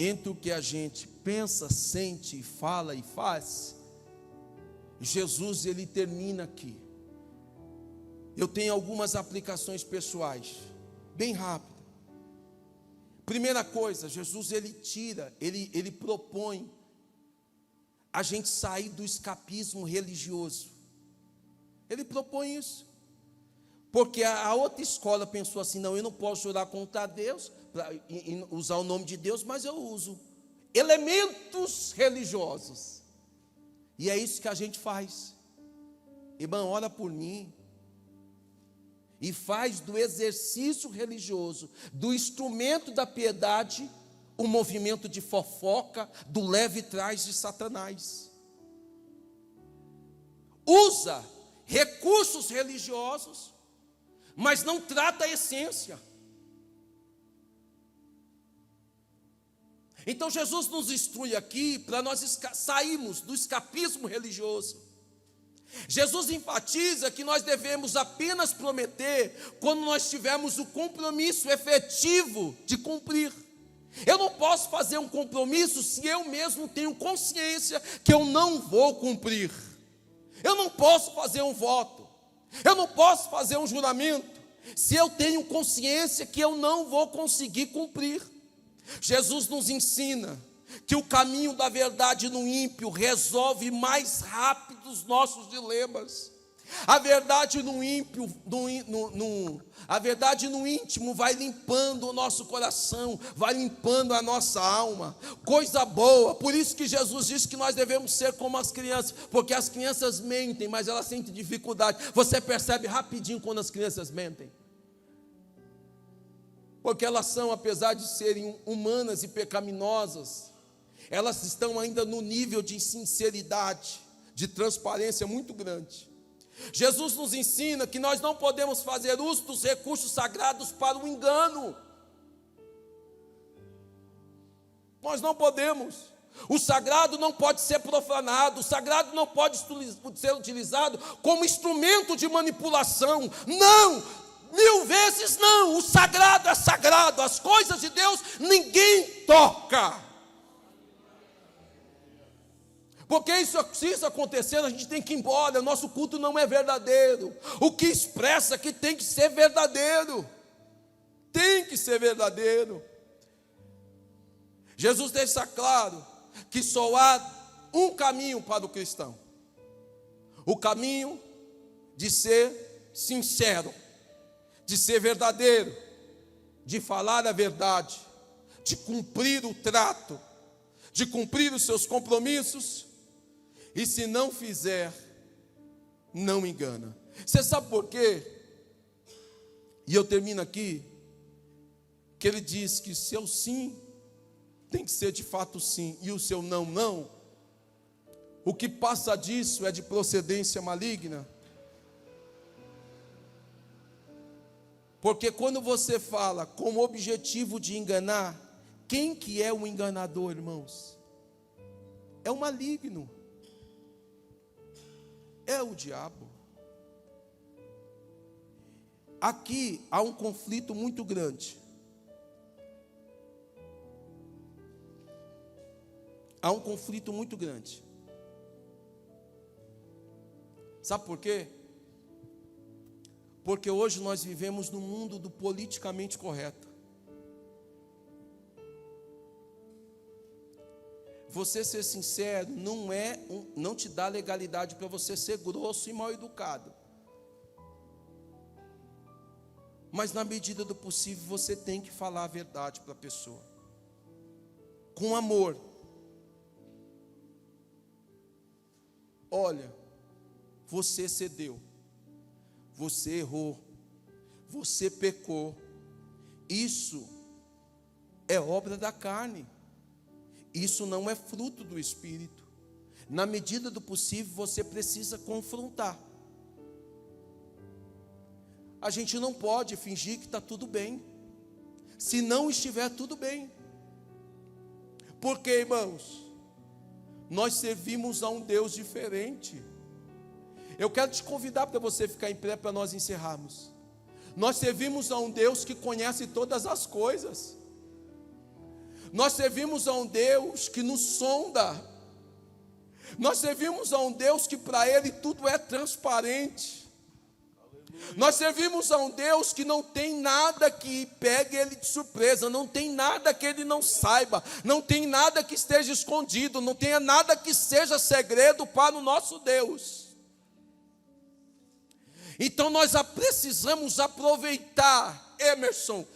entre o que a gente pensa, sente, fala e faz, Jesus, ele termina aqui. Eu tenho algumas aplicações pessoais, bem rápido. Primeira coisa, Jesus, ele tira, ele propõe a gente sair do escapismo religioso. Ele propõe isso. Porque a outra escola pensou assim: não, eu não posso jurar contra Deus, usar o nome de Deus, mas eu uso elementos religiosos. E é isso que a gente faz. Irmão, ora por mim. E faz do exercício religioso, do instrumento da piedade, um movimento de fofoca, do leve trás de Satanás. Usa recursos religiosos, mas não trata a essência. Então Jesus nos instrui aqui para nós sairmos do escapismo religioso. Jesus enfatiza que nós devemos apenas prometer quando nós tivermos o compromisso efetivo de cumprir. Eu não posso fazer um compromisso se eu mesmo tenho consciência que eu não vou cumprir. Eu não posso fazer um voto, eu não posso fazer um juramento se eu tenho consciência que eu não vou conseguir cumprir. Jesus nos ensina que o caminho da verdade no ímpio resolve mais rápido os nossos dilemas. A verdade no ímpio, a verdade no íntimo vai limpando o nosso coração, vai limpando a nossa alma. Coisa boa. Por isso que Jesus disse que nós devemos ser como as crianças, porque as crianças mentem, mas elas sentem dificuldade. Você percebe rapidinho quando as crianças mentem. Porque elas são, apesar de serem humanas e pecaminosas, elas estão ainda no nível de sinceridade, de transparência muito grande. Jesus nos ensina que nós não podemos fazer uso dos recursos sagrados para o engano. Nós não podemos. O sagrado não pode ser profanado, o sagrado não pode ser utilizado como instrumento de manipulação. Não! 1000 vezes não, o sagrado é sagrado, as coisas de Deus ninguém toca. Porque se isso acontecer, a gente tem que ir embora, nosso culto não é verdadeiro. O que expressa que tem que ser verdadeiro. Tem que ser verdadeiro. Jesus deixa claro que só há um caminho para o cristão. O caminho de ser sincero, de ser verdadeiro, de falar a verdade, de cumprir o trato, de cumprir os seus compromissos, e se não fizer, não engana. Você sabe por quê? E eu termino aqui, que ele diz que o seu sim tem que ser de fato sim, e o seu não, não. O que passa disso é de procedência maligna. Porque quando você fala com o objetivo de enganar, quem que é o enganador, irmãos? É o maligno. É o diabo. Aqui há um conflito muito grande. Há um conflito muito grande. Sabe por quê? Porque hoje nós vivemos no mundo do politicamente correto. Você ser sincero não te dá legalidade para você ser grosso e mal educado. Mas na medida do possível você tem que falar a verdade para a pessoa. Com amor. Olha, você cedeu. Você errou. Você pecou. Isso é obra da carne. Isso não é fruto do Espírito. Na medida do possível você precisa confrontar. A gente não pode fingir que está tudo bem, se não estiver tudo bem. Porque, irmãos, nós servimos a um Deus diferente. Eu quero te convidar para você ficar em pé para nós encerrarmos. Nós servimos a um Deus que conhece todas as coisas. Nós servimos a um Deus que nos sonda. Nós servimos a um Deus que para Ele tudo é transparente. Nós servimos a um Deus que não tem nada que pegue Ele de surpresa, não tem nada que Ele não saiba, não tem nada que esteja escondido, não tem nada que seja segredo para o nosso Deus. Então nós precisamos aproveitar, Emerson,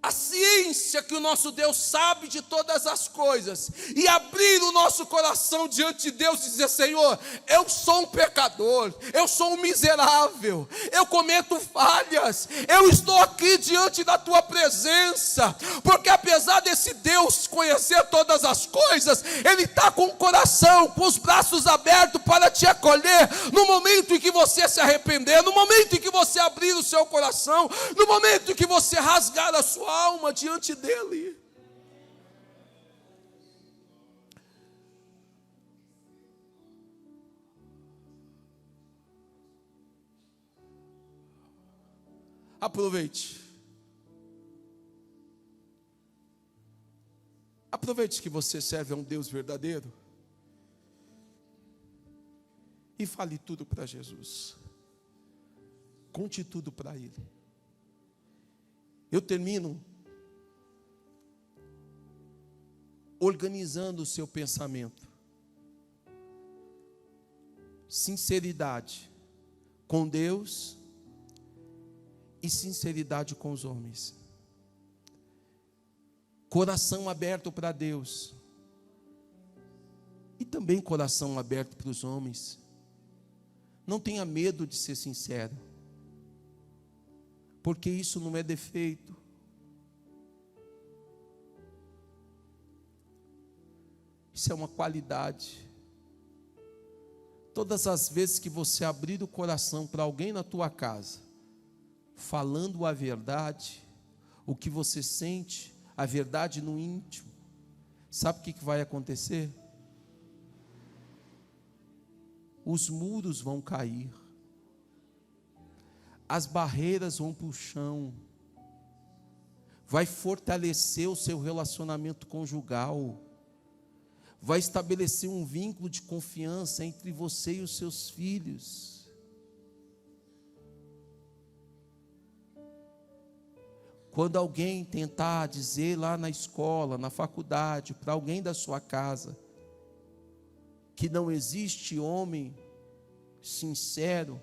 a ciência que o nosso Deus sabe de todas as coisas, e abrir o nosso coração diante de Deus e dizer: Senhor, eu sou um pecador, eu sou um miserável, eu cometo falhas, eu estou aqui diante da tua presença, porque apesar desse Deus conhecer todas as coisas, Ele está com o coração, com os braços abertos para te acolher, no momento em que você se arrepender, no momento em que você abrir o seu coração, no momento em que você rasgar a sua alma diante dele. Aproveite. Aproveite que você serve a um Deus verdadeiro e fale tudo para Jesus. Conte tudo para Ele. Eu termino organizando o seu pensamento. Sinceridade com Deus e sinceridade com os homens. Coração aberto para Deus e também coração aberto para os homens. Não tenha medo de ser sincero, porque isso não é defeito. Isso é uma qualidade. Todas as vezes que você abrir o coração para alguém na tua casa, falando a verdade, o que você sente, a verdade no íntimo, sabe o que vai acontecer? Os muros vão cair. As barreiras vão para o chão, vai fortalecer o seu relacionamento conjugal, vai estabelecer um vínculo de confiança entre você e os seus filhos. Quando alguém tentar dizer lá na escola, na faculdade, para alguém da sua casa, que não existe homem sincero,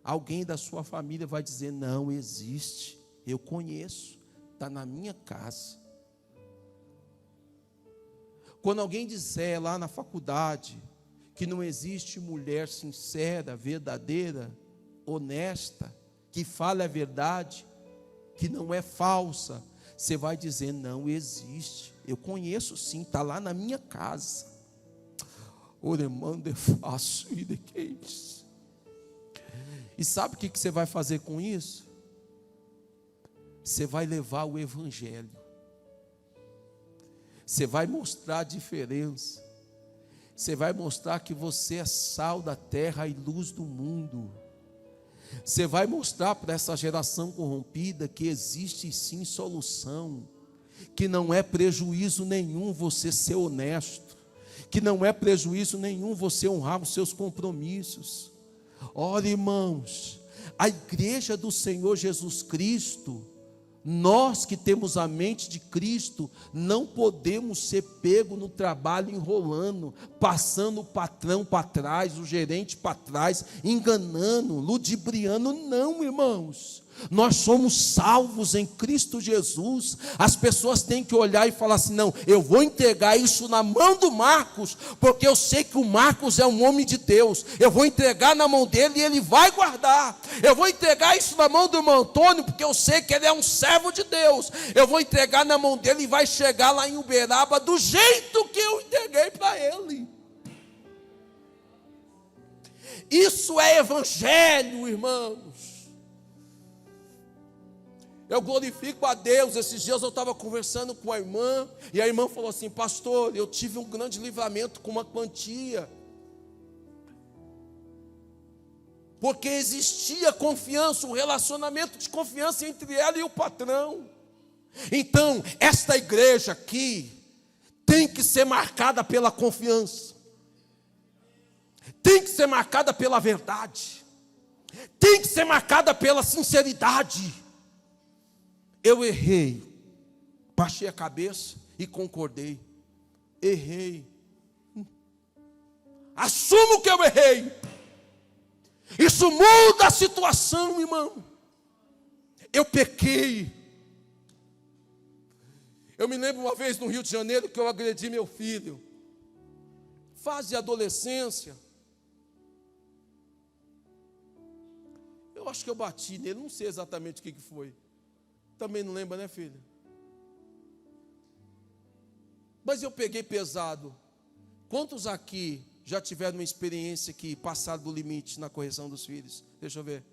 alguém da sua família vai dizer: não existe, eu conheço, está na minha casa. Quando alguém disser lá na faculdade que não existe mulher sincera, verdadeira, honesta, que fale a verdade, que não é falsa, você vai dizer: não existe, eu conheço sim, está lá na minha casa. Oremando é fácil e de quentes. E sabe o que você vai fazer com isso? você vai levar o evangelho. Você vai mostrar a diferença. Você vai mostrar que você é sal da terra e luz do mundo. Você vai mostrar para essa geração corrompida que existe sim solução, que não é prejuízo nenhum você ser honesto, que não é prejuízo nenhum você honrar os seus compromissos. Ora, irmãos, a igreja do Senhor Jesus Cristo, nós que temos a mente de Cristo, não podemos ser pego no trabalho enrolando, passando o patrão para trás, o gerente para trás, enganando, ludibriando, não, irmãos. Nós somos salvos em Cristo Jesus. As pessoas têm que olhar e falar assim: não, eu vou entregar isso na mão do Marcos, porque eu sei que o Marcos é um homem de Deus. Eu vou entregar na mão dele e ele vai guardar. Eu vou entregar isso na mão do irmão Antônio, porque eu sei que ele é um servo de Deus. Eu vou entregar na mão dele e vai chegar lá em Uberaba do jeito que eu entreguei para ele. Isso é evangelho, irmãos. Eu glorifico a Deus. Esses dias eu estava conversando com a irmã, e a irmã falou assim: pastor, eu tive um grande livramento com uma quantia, porque existia confiança, um relacionamento de confiança entre ela e o patrão. Então, esta igreja aqui tem que ser marcada pela confiança, tem que ser marcada pela verdade, tem que ser marcada pela sinceridade. Eu errei, baixei a cabeça e concordei. Errei. Assumo que eu errei. Isso muda a situação, irmão. Eu pequei. Eu me lembro uma vez no Rio de Janeiro que eu agredi meu filho. Fase de adolescência. Eu acho que eu bati nele, não sei exatamente o que foi. Também não lembra, né, filho? Mas eu peguei pesado. Quantos aqui já tiveram uma experiência que passaram do limite na correção dos filhos? Deixa eu ver.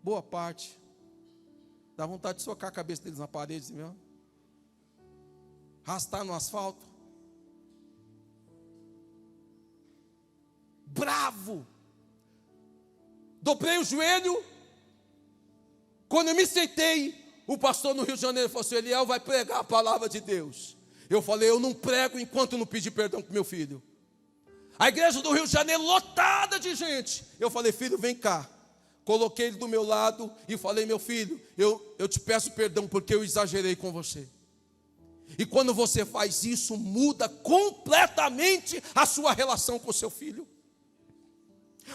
Boa parte. Dá vontade de socar a cabeça deles na parede, assim mesmo. Arrastar no asfalto. Bravo. Dobrei o joelho. Quando eu me sentei, o pastor no Rio de Janeiro falou assim: Eliel vai pregar a palavra de Deus. Eu falei: eu não prego enquanto não pedir perdão para meu filho. A igreja do Rio de Janeiro lotada de gente. Eu falei: filho, vem cá. Coloquei ele do meu lado e falei: meu filho, eu te peço perdão porque eu exagerei com você. E quando você faz isso, muda completamente a sua relação com o seu filho.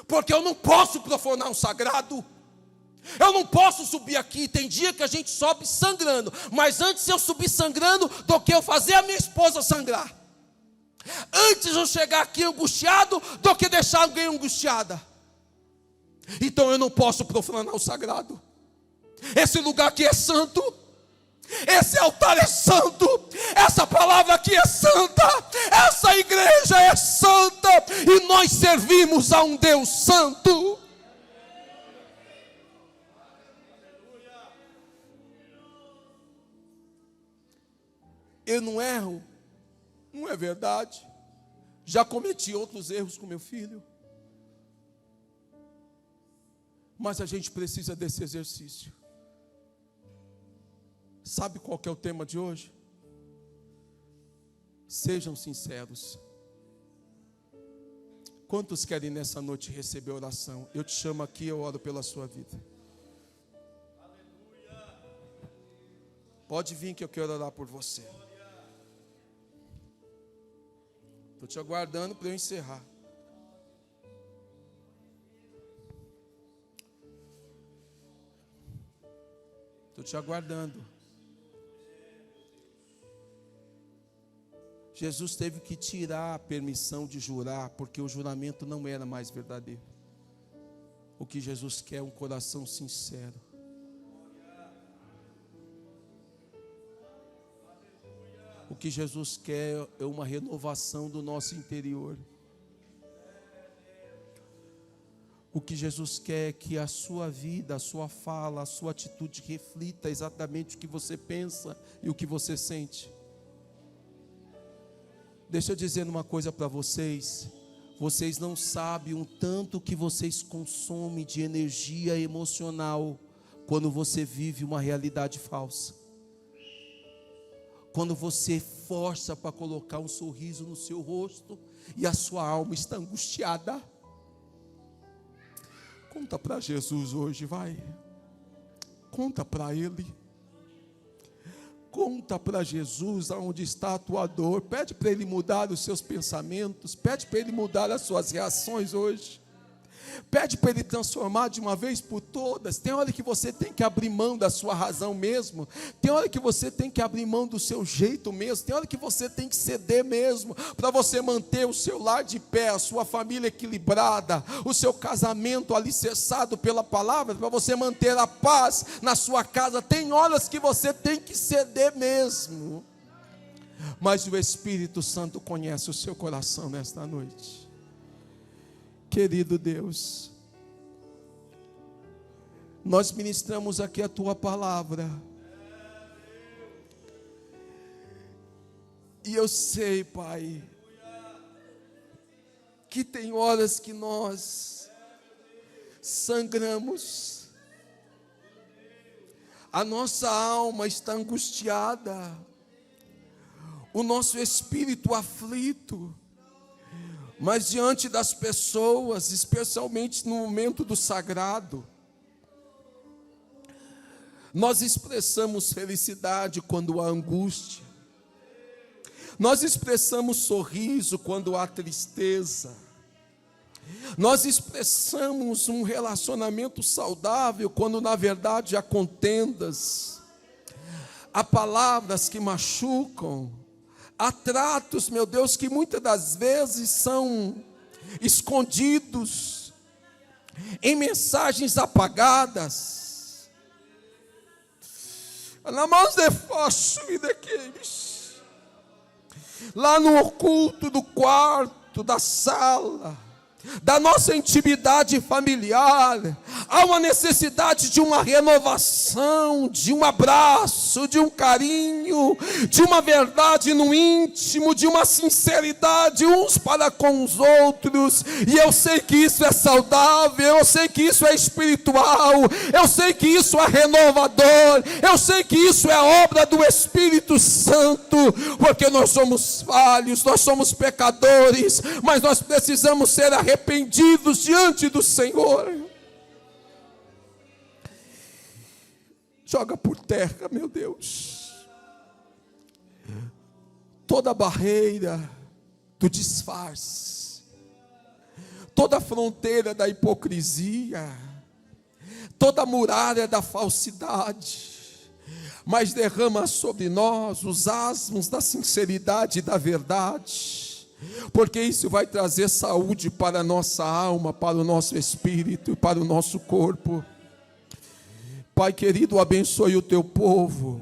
Porque eu não posso profanar um sagrado. Eu não posso subir aqui. Tem dia que a gente sobe sangrando, mas antes eu subir sangrando do que eu fazer a minha esposa sangrar. Antes eu chegar aqui angustiado do que deixar alguém angustiada. Então eu não posso profanar o sagrado. Esse lugar aqui é santo. Esse altar é santo. Essa palavra aqui é santa. Essa igreja é santa. E nós servimos a um Deus santo. Eu não erro, não é verdade. Já cometi outros erros com meu filho. Mas a gente precisa desse exercício. Sabe qual que é o tema de hoje? Sejam sinceros. Quantos querem nessa noite receber oração? Eu te chamo aqui, eu oro pela sua vida. Pode vir que eu quero orar por você. Estou te aguardando para eu encerrar. Estou te aguardando. Jesus teve que tirar a permissão de jurar, porque o juramento não era mais verdadeiro. O que Jesus quer é um coração sincero. O que Jesus quer é uma renovação do nosso interior. O que Jesus quer é que a sua vida, a sua fala, a sua atitude reflita exatamente o que você pensa e o que você sente. Deixa eu dizer uma coisa para vocês. Vocês não sabem o tanto que vocês consomem de energia emocional quando você vive uma realidade falsa. Quando você força para colocar um sorriso no seu rosto e a sua alma está angustiada. Conta para Jesus hoje, vai. Conta para Ele. Conta para Jesus aonde está a tua dor. Pede para Ele mudar os seus pensamentos. Pede para Ele mudar as suas reações hoje. Pede para Ele transformar de uma vez por todas. Tem hora que você tem que abrir mão da sua razão mesmo. Tem hora que você tem que abrir mão do seu jeito mesmo. Tem hora que você tem que ceder mesmo, para você manter o seu lar de pé, a sua família equilibrada, o seu casamento alicerçado pela palavra, para você manter a paz na sua casa. Tem horas que você tem que ceder mesmo. Mas o Espírito Santo conhece o seu coração nesta noite. Querido Deus, nós ministramos aqui a Tua palavra, e eu sei, Pai, que tem horas que nós sangramos, a nossa alma está angustiada, o nosso espírito aflito, mas diante das pessoas, especialmente no momento do sagrado, nós expressamos felicidade quando há angústia, nós expressamos sorriso quando há tristeza, nós expressamos um relacionamento saudável quando na verdade há contendas, há palavras que machucam, há tratos, meu Deus, que muitas das vezes são escondidos em mensagens apagadas. Lá no oculto do quarto, da sala, da nossa intimidade familiar, há uma necessidade de uma renovação, de um abraço, de um carinho, de uma verdade no íntimo, de uma sinceridade uns para com os outros. E eu sei que isso é saudável, eu sei que isso é espiritual, eu sei que isso é renovador, eu sei que isso é obra do Espírito Santo, porque nós somos falhos, nós somos pecadores, mas nós precisamos ser arrependidos diante do Senhor. Joga por terra, meu Deus, toda barreira do disfarce, toda fronteira da hipocrisia, toda muralha da falsidade, mas derrama sobre nós os asmos da sinceridade e da verdade, porque isso vai trazer saúde para a nossa alma, para o nosso espírito e para o nosso corpo. Pai querido, abençoe o teu povo,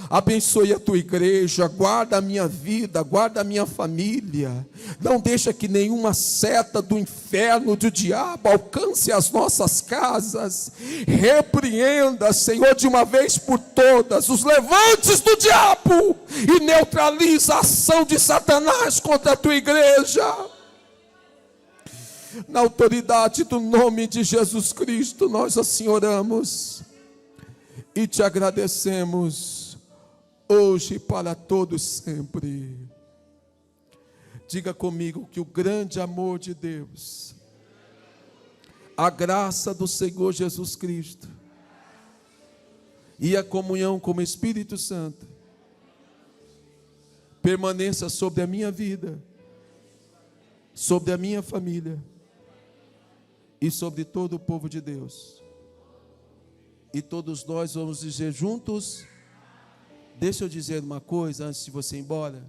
abençoe a tua igreja, guarda a minha vida, guarda a minha família, não deixa que nenhuma seta do inferno, do diabo, alcance as nossas casas. Repreenda, Senhor, de uma vez por todas, os levantes do diabo, e neutraliza a ação de Satanás contra a tua igreja. Na autoridade do nome de Jesus Cristo, nós assim oramos e te agradecemos, hoje e para todos sempre. Diga comigo que o grande amor de Deus, a graça do Senhor Jesus Cristo e a comunhão com o Espírito Santo permaneça sobre a minha vida, sobre a minha família e sobre todo o povo de Deus. E todos nós vamos dizer juntos. Deixa eu dizer uma coisa antes de você ir embora.